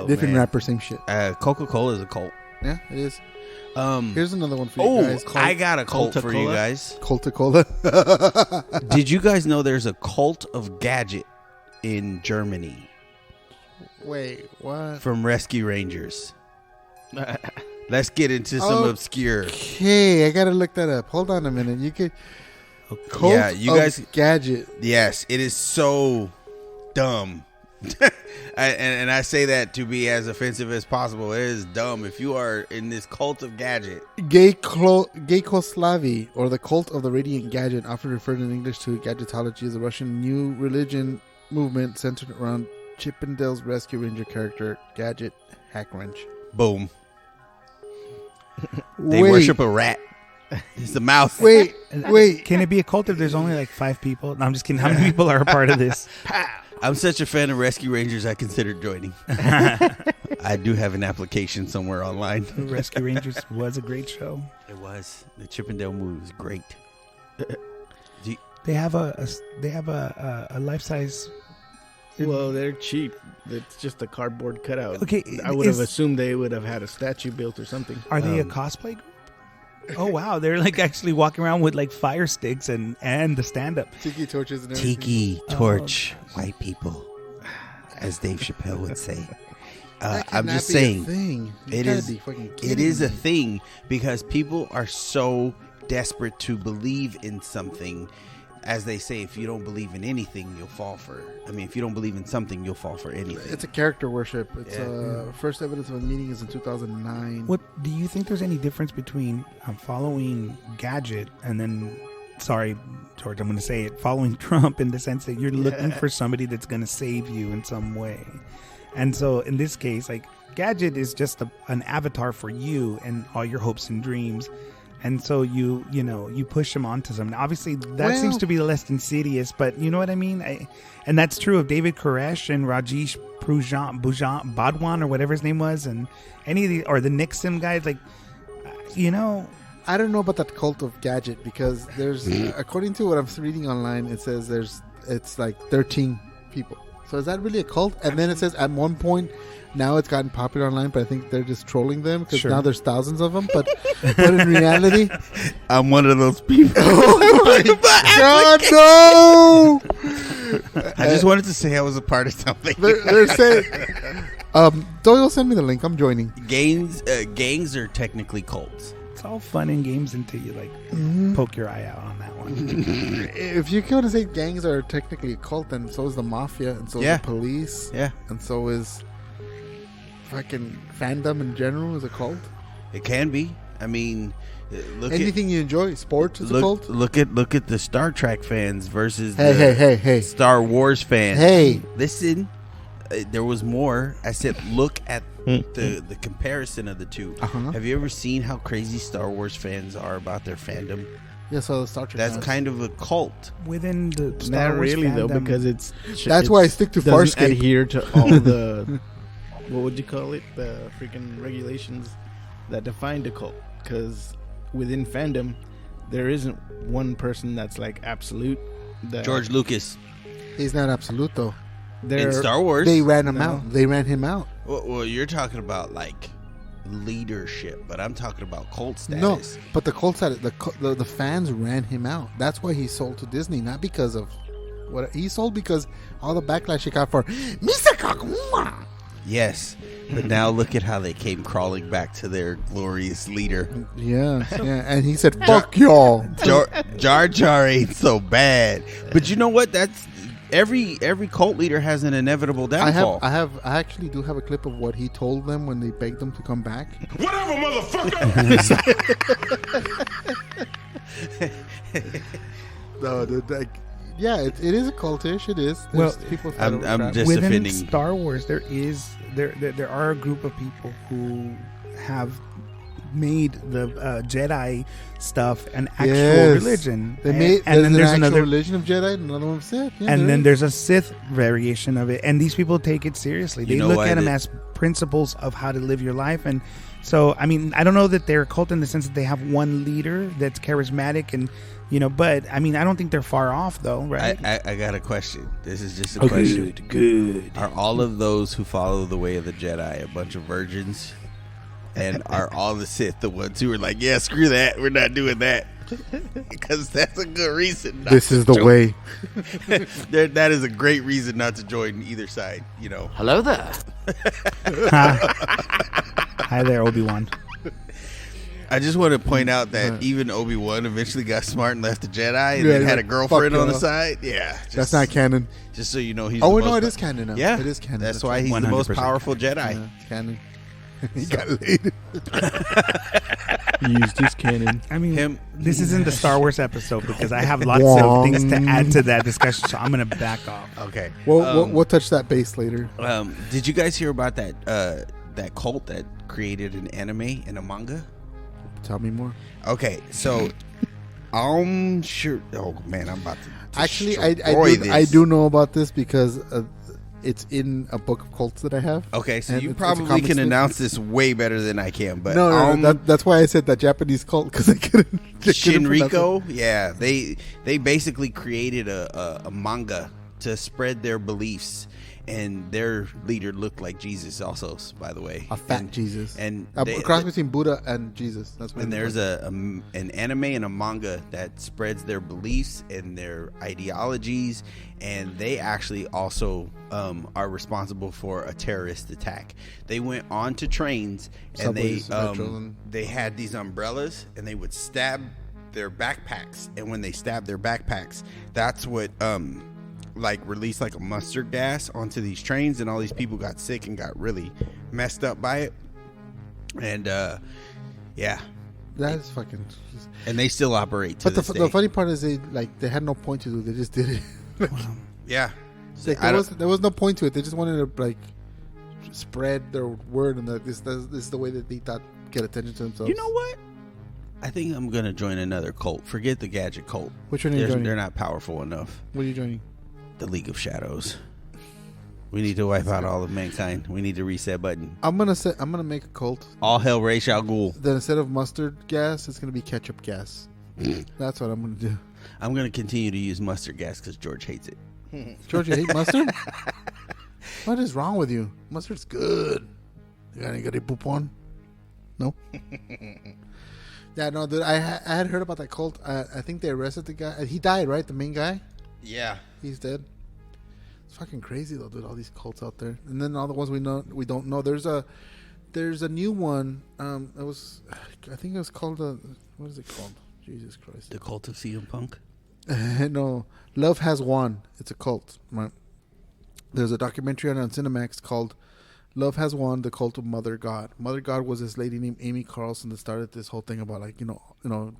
Different rapper, same shit. Coca-Cola is a cult. Yeah, it is. Here's another one for you guys. I got a cult for you guys. Coca-Cola. Did you guys know there's a cult of gadget in Germany? Wait, what? From Rescue Rangers. Let's get into some obscure. Okay, I gotta look that up. Hold on a minute. You could. Cult Yeah, you guys. Gadget. Yes, it is so dumb. And I say that to be as offensive as possible. It is dumb. If you are in this cult of gadget, Gaykoslavy, or the cult of the radiant gadget, often referred in English to gadgetology, is a Russian new religion movement centered around Chippendale's Rescue Ranger character, Gadget Hackwrench. boom. They worship a rat. It's the mouse. Wait. Can it be a cult if there's only like 5 people? No, I'm just kidding. How many people are a part of this? I'm such a fan of Rescue Rangers, I considered joining. I do have an application somewhere online. Rescue Rangers was a great show. It was. The Chippendale movie was great. They have a life-size. Well, they're cheap. It's just a cardboard cutout. Okay, I would have assumed they would have had a statue built or something. Are they a cosplay group? Oh wow, they're like actually walking around with like fire sticks and the stand-up. Tiki torches and everything. Tiki torch white people, as Dave Chappelle would say. I'm just saying, it is a thing because people are so desperate to believe in something. As they say, if you don't believe in anything, you'll fall for. If you don't believe in something, you'll fall for anything. It's a character worship. It's first evidence of a meeting is in 2009. What do you think? There's any difference between following Gadget and then, sorry, George, I'm going to say it, following Trump in the sense that you're looking for somebody that's going to save you in some way, and so in this case, like Gadget is just an avatar for you and all your hopes and dreams. And so you push him onto something. Obviously, that seems to be less insidious, but you know what I mean? And that's true of David Koresh and Rajesh Badwan or whatever his name was, and any of the, or the Nixon guys, like, I don't know about that cult of Gadget because there's, according to what I'm reading online, it says it's like 13 people. So is that really a cult? And then it says at one point, now it's gotten popular online, but I think they're just trolling them because now there's thousands of them. But in reality, I'm one of those people. oh my God, no! I just wanted to say I was a part of something. They're saying, Doyle, send me the link. I'm joining. Gangs are technically cults. It's all fun and games until you like poke your eye out on that one. If you want to say gangs are technically a cult, then so is the mafia, and so is the police, and so is fucking fandom in general is a cult. It can be. I mean, look anything you enjoy, sports is a cult. Look at the Star Trek fans versus hey Star Wars fans. Hey, listen, there was more. I said, look at the comparison of the two. Have you ever seen how crazy Star Wars fans are about their fandom? Yeah, so the Star Trek. That's kind of a cult within the Star Not Wars really fandom. though, because that's why I stick to doesn't Farscape. adhere to all the what would you call it? The freaking regulations that define the cult. Because within fandom, there isn't one person that's like absolute. George Lucas. He's not absolute though. In Star Wars, they ran him out. They ran him out. Well, you're talking about like leadership, but I'm talking about cult status. No, but the cult status, the fans ran him out. That's why he sold to Disney, not because of what he sold, because all the backlash he got for Misaka. Yes, but now look at how they came crawling back to their glorious leader. Yeah, and he said, "Fuck y'all." Jar Jar ain't so bad, but you know what? That's every cult leader has an inevitable downfall. I actually do have a clip of what he told them when they begged him to come back. Whatever, motherfucker! No, dude, yeah, it is a cultish. It is. Well, people. I'm just within offending. Star Wars, there are a group of people who have made the Jedi stuff an actual religion. They made, and then there's an another religion of Jedi, and another one of Sith. Yeah, and then there's a Sith variation of it, and these people take it seriously. They look at them as principles of how to live your life. And so, I mean, I don't know that they're a cult in the sense that they have one leader that's charismatic and, but I mean, I don't think they're far off though, right? I got a question. This is just a question. Good. Are all of those who follow the way of the Jedi a bunch of virgins? And are all the Sith the ones who are like, yeah, screw that, we're not doing that? Because that's a good reason. This is the way. That is a great reason not to join either side, Hello there. Hi there, Obi-Wan. I just want to point out that even Obi-Wan eventually got smart and left the Jedi and then had a girlfriend on the side. Yeah. That's not canon. Just so you know, he's it is canon now. Yeah. It is canon. That's why he's the most powerful Jedi. Yeah, it's canon. He got laid. He used his cannon. I mean, this isn't the Star Wars episode because I have lots of things to add to that discussion, so I'm going to back off. Okay. Well, we'll touch that base later. Did you guys hear about that cult that created an anime and a manga? Tell me more. Okay, so I'm sure. Oh man, I'm about to. Actually, I do know about this because it's in a book of cults that I have. Okay, so and you it's probably can announce this way better than I can. But no, that's why I said that Japanese cult, because I couldn't. Shinriko, yeah, they basically created a manga to spread their beliefs. And their leader looked like Jesus, also, by the way, a fat Jesus, and a cross between Buddha and Jesus. That's what. And there's an anime and a manga that spreads their beliefs and their ideologies, and they actually also are responsible for a terrorist attack. They went onto trains and they had these umbrellas, and they would stab their backpacks, and when they stabbed their backpacks, that's what released like a mustard gas onto these trains, and all these people got sick and got really messed up by it. And that's fucking. And they still operate to this day. The funny part is they had no point to do. They just did it. Yeah, there was no point to it. They just wanted to spread their word, and this is the way that they thought get attention to themselves. You know what? I think I'm gonna join another cult. Forget the gadget cult. Which one are you joining? They're not powerful enough. What are you joining? The League of Shadows. We need to wipe out all of mankind. We need to reset button. I'm gonna make a cult. All hell, Ra's al Ghul. Then instead of mustard gas, it's gonna be ketchup gas. That's what I'm gonna do. I'm gonna continue to use mustard gas because George hates it. George, you hate mustard? What is wrong with you? Mustard's good. You got any good poop on? No. Yeah, no, dude. I had heard about that cult. I think they arrested the guy. He died, right? The main guy. Yeah. He's dead. It's fucking crazy though, dude. All these cults out there, and then all the ones we don't know. There's a new one. I think it was called what is it called? Jesus Christ. The Cult of CM Punk. No, Love Has Won. It's a cult, right? There's a documentary on Cinemax called Love Has Won, The Cult of Mother God. Mother God was this lady named Amy Carlson that started this whole thing about like, you know,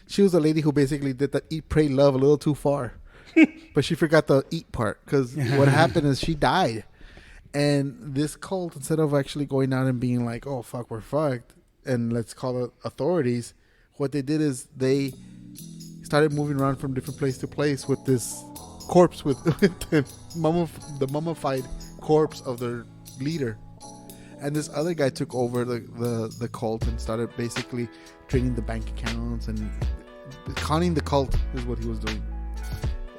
she was a lady who basically did the eat, pray, love a little too far. But she forgot the eat part, because what happened is she died. And this cult, instead of actually going out and being like, oh, fuck, we're fucked, and let's call the authorities, what they did is they started moving around from different place to place with this corpse, with the mummified corpse of their leader. And this other guy took over the cult and started basically draining the bank accounts and conning the cult is what he was doing.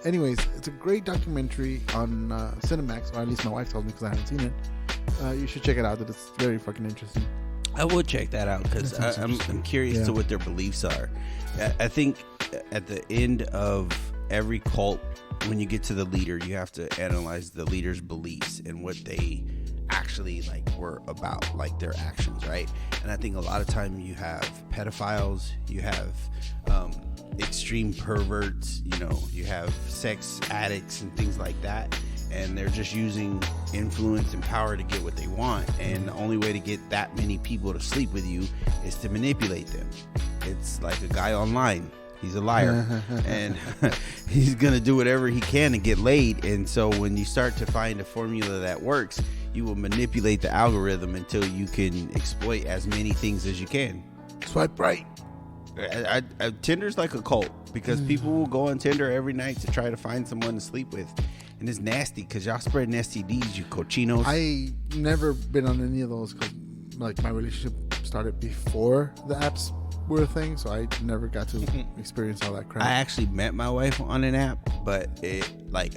Anyways, it's a great documentary on Cinemax, or at least my wife tells me because I haven't seen it. You should check it out. It's very fucking interesting. I will check that out because I'm curious to what their beliefs are. I think at the end of every cult, when you get to the leader, you have to analyze the leader's beliefs and what they actually like were about, like their actions, right? And I think a lot of time you have pedophiles, you have extreme perverts, you have sex addicts and things like that, and they're just using influence and power to get what they want. And the only way to get that many people to sleep with you is to manipulate them. It's like a guy online. He's a liar, and he's going to do whatever he can to get laid. And so when you start to find a formula that works, you will manipulate the algorithm until you can exploit as many things as you can. Swipe right. Tinder's like a cult, because people will go on Tinder every night to try to find someone to sleep with. And it's nasty because y'all spreading STDs, you cochinos. I never been on any of those because like my relationship started before the apps were a thing, so I never got to experience all that crap. I actually met my wife on an app, but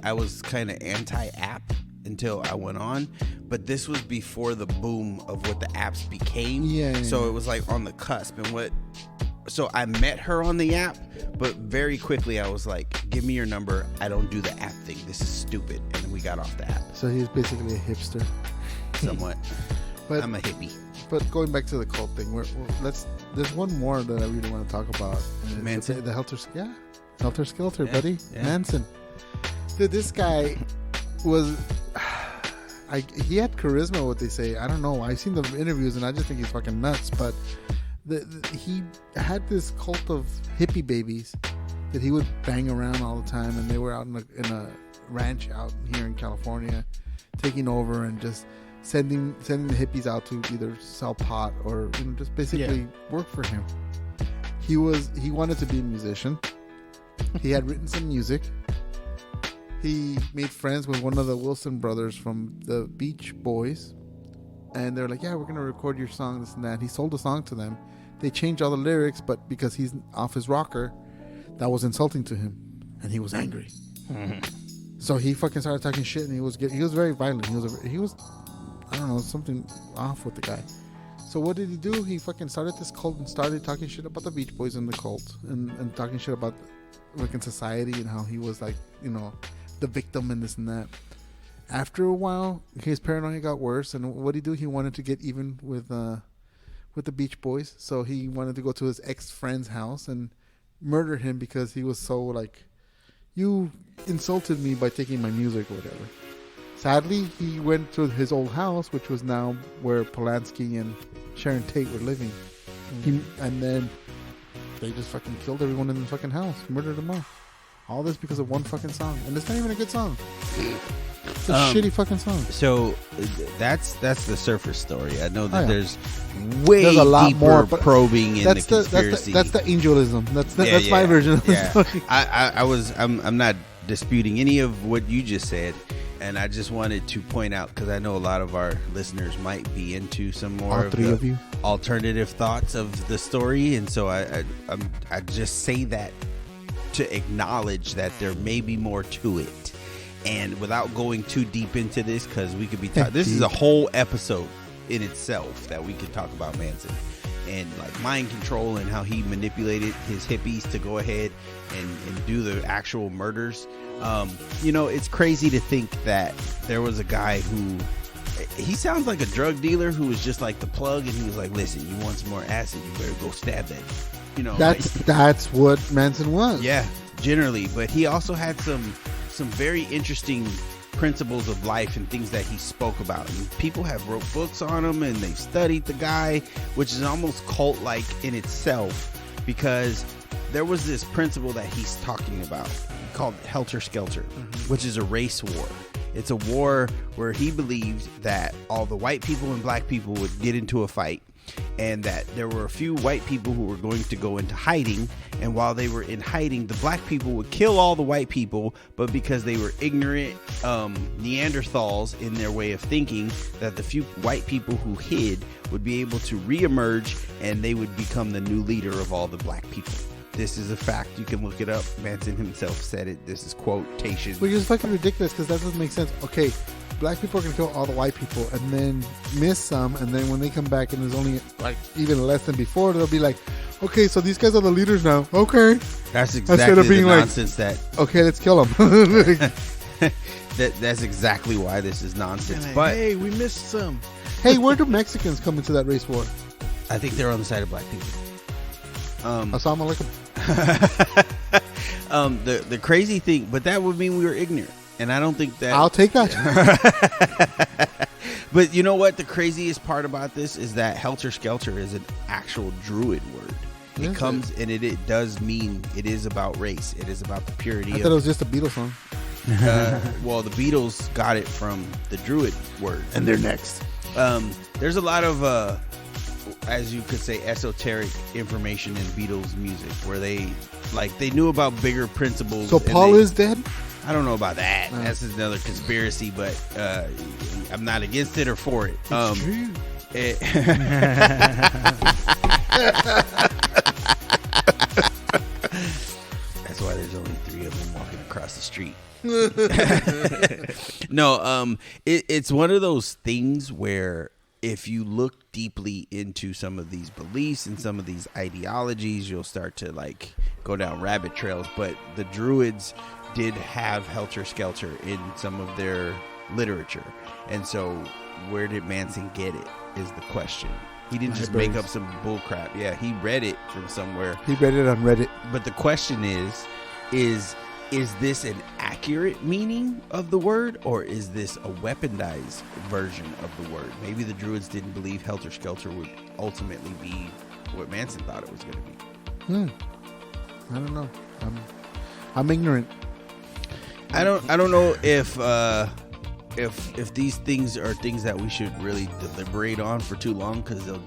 I was kind of anti-app until I went on. But this was before the boom of what the apps became. So it was like on the cusp. So I met her on the app, but very quickly I was like, give me your number. I don't do the app thing. This is stupid. And then we got off the app. So he's basically a hipster. Somewhat. But I'm a hippie. But going back to the cult thing, there's one more that I really want to talk about. Manson? The Helter Skelter, buddy. Yeah. Manson. Dude, this guy was... he had charisma, what they say. I don't know. I've seen the interviews, and I just think he's fucking nuts. But he had this cult of hippie babies that he would bang around all the time, and they were out in a ranch out here in California, taking over and just sending the hippies out to either sell pot or just basically work for him. He wanted to be a musician. He had written some music. He made friends with one of the Wilson brothers from the Beach Boys, and they're like, yeah, we're gonna record your song, this and that. He sold the song to them. They changed all the lyrics, but because he's off his rocker, that was insulting to him, and he was angry. So he fucking started talking shit, and he was very violent. He was I don't know, something off with the guy. So what did he do? He fucking started this cult and started talking shit about the Beach Boys and the cult, and talking shit about fucking society and how he was like, the victim and this and that. After a while, his paranoia got worse, and what did he do? He wanted to get even with the Beach Boys, so he wanted to go to his ex-friend's house and murder him because he was so like, you insulted me by taking my music or whatever. Sadly, he went to his old house, which was now where Polanski and Sharon Tate were living. And then they just fucking killed everyone in the fucking house, murdered them all. All this because of one fucking song, and it's not even a good song. It's a shitty fucking song. So that's the surface story. I know that there's a lot deeper more probing in the conspiracy. That's the angelism. That's my version of the story. I'm not disputing any of what you just said, and I just wanted to point out, because I know a lot of our listeners might be into some more of the alternative thoughts of the story, and so I just say that to acknowledge that there may be more to it. And without going too deep into this, because we could be this is a whole episode in itself that we could talk about Manson and like mind control and how he manipulated his hippies to go ahead and do the actual murders. It's crazy to think that there was a guy who, he sounds like a drug dealer who was just like the plug, and he was like, listen, you want some more acid, you better go stab that. That's what Manson was. Yeah, generally. But he also had some very interesting principles of life and things that he spoke about. And people have wrote books on him, and they've studied the guy, which is almost cult-like in itself, because there was this principle that he's talking about called Helter Skelter, which is a race war. It's a war where he believed that all the white people and black people would get into a fight, and that there were a few white people who were going to go into hiding, and while they were in hiding, the black people would kill all the white people, but because they were ignorant Neanderthals in their way of thinking, that the few white people who hid would be able to reemerge, and they would become the new leader of all the black people. This is a fact. You can look it up. Manson himself said it. This is quotation. Which is fucking ridiculous, because that doesn't make sense. Okay, black people are going to kill all the white people and then miss some, and then when they come back and there's only like even less than before, they'll be like, okay, so these guys are the leaders now. Okay. That's exactly the nonsense okay, let's kill them. That's exactly why this is nonsense. Like, but hey, we missed some. Hey, where do Mexicans come into that race war? I think they're on the side of black people. Assalamu alaikum. The crazy thing, but that would mean we were ignorant, and I don't think that. I'll take that. But you know what? The craziest part about this is that Helter Skelter is an actual Druid word. It comes and it does mean it is about race. It is about the purity. I thought it was just a Beatles song. Well, the Beatles got it from the Druid word, and they're next. There's a lot of as you could say, esoteric information in Beatles music, where they knew about bigger principles. So Paul is dead? I don't know about that. That's another conspiracy, but I'm not against it or for it. It's true. That's why there's only 3 of them walking across the street. No, it's one of those things where if you look deeply into some of these beliefs and some of these ideologies, you'll start to like go down rabbit trails. But the Druids did have Helter Skelter in some of their literature. And so where did Manson get it is the question. He didn't just make up some bullcrap. Yeah, he read it from somewhere. He read it on Reddit. But the question is this an accurate meaning of the word, or is this a weaponized version of the word? Maybe the Druids didn't believe Helter Skelter would ultimately be what Manson thought it was going to be. I don't know. I'm ignorant. I don't know if these things are things that we should really deliberate on for too long, because they'll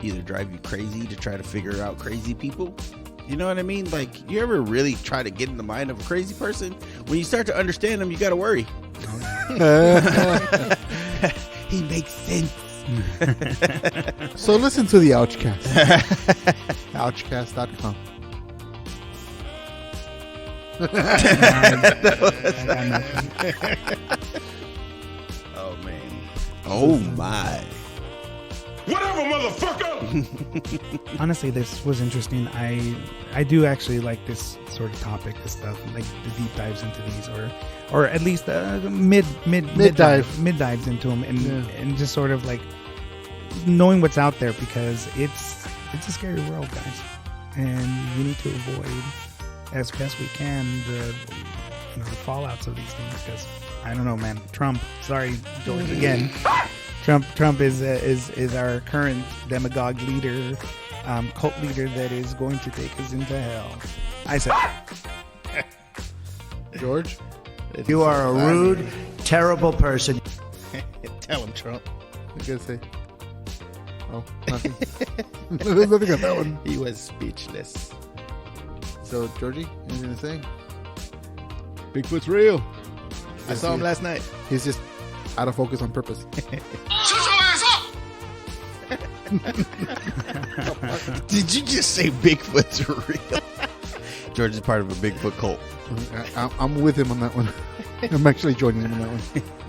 either drive you crazy to try to figure out crazy people. You know what I mean? Like, you ever really try to get in the mind of a crazy person? When you start to understand them, you got to worry. He makes sense. So listen to the OUCHCAST. OUCHCAST.com. Oh, man. Oh, my. Whatever, motherfucker! Honestly, this was interesting. I do actually like this sort of topic, this stuff, like the deep dives into these, or at least mid dives into them, and just sort of like knowing what's out there, because it's a scary world, guys, and we need to avoid as best we can the fallouts of these things, because I don't know, man. Trump, sorry, George, again. Trump is our current demagogue leader, cult leader that is going to take us into hell. I said, George, you are a rude, terrible person. Tell him, Trump. I gotta say. Oh, nothing. There's nothing on that one. He was speechless. So, Georgie, anything to say? Bigfoot's real. I saw him last night. He's just out of focus on purpose. Shut your ass up! Did you just say Bigfoot's real? George is part of a Bigfoot cult. I'm with him on that one. I'm actually joining him on that one.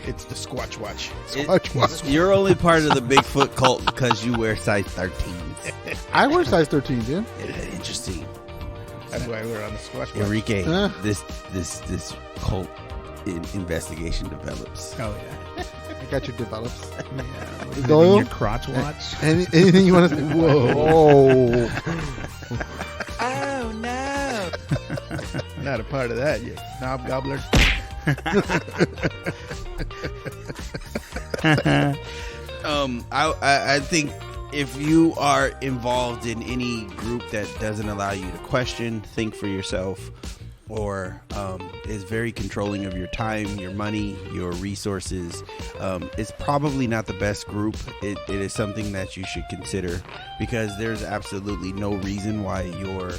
It's the Squatch Watch. You're only part of the Bigfoot cult because you wear size 13s. I wear size 13, dude. Interesting. That's why we're on the Squatch Watch. Enrique, this cult investigation develops. Oh yeah. I got you develops. Yeah. Doyle? Your crotch watch. Anything you want to say? Whoa. Oh no! Not a part of that, you knob gobbler. I think if you are involved in any group that doesn't allow you to question, think for yourself, or is very controlling of your time, your money, your resources, it's probably not the best group. It is something that you should consider, because there's absolutely no reason why your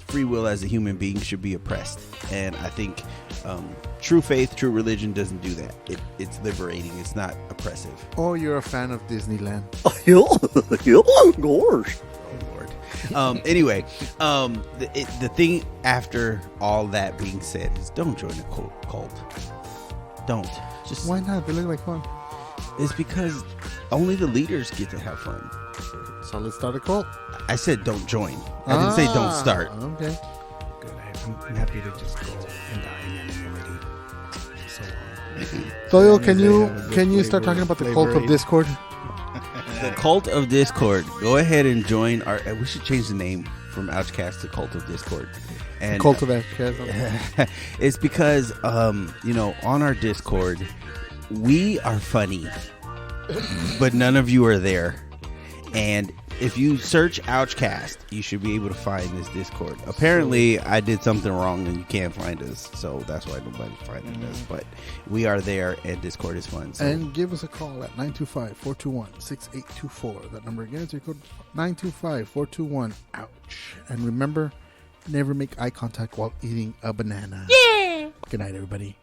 free will as a human being should be oppressed. And I think true faith, true religion doesn't do that. It's liberating. It's not oppressive. Or you're a fan of Disneyland. Gosh. Anyway, the thing after all that being said is, don't join a cult. Don't. Just Why not? They look like fun. It's because only the leaders get to have fun. So let's start a cult. I said don't join. I didn't say don't start. Okay. Good. I'm happy to just go and die in anonymity. So long. Doyle, can you start talking about the cult of Discord? The Cult of Discord. Go ahead and join our. We should change the name from OUCHCAST to Cult of Discord. And Cult of OUCHCAST. it's because on our Discord we are funny, but none of you are there. And if you search OUCHCAST, you should be able to find this Discord. Apparently, I did something wrong and you can't find us, so that's why nobody's finding us. But we are there, and Discord is fun. So. And give us a call at 925-421-6824. That number again is 925-421-OUCH. And remember, never make eye contact while eating a banana. Yeah. Good night, everybody.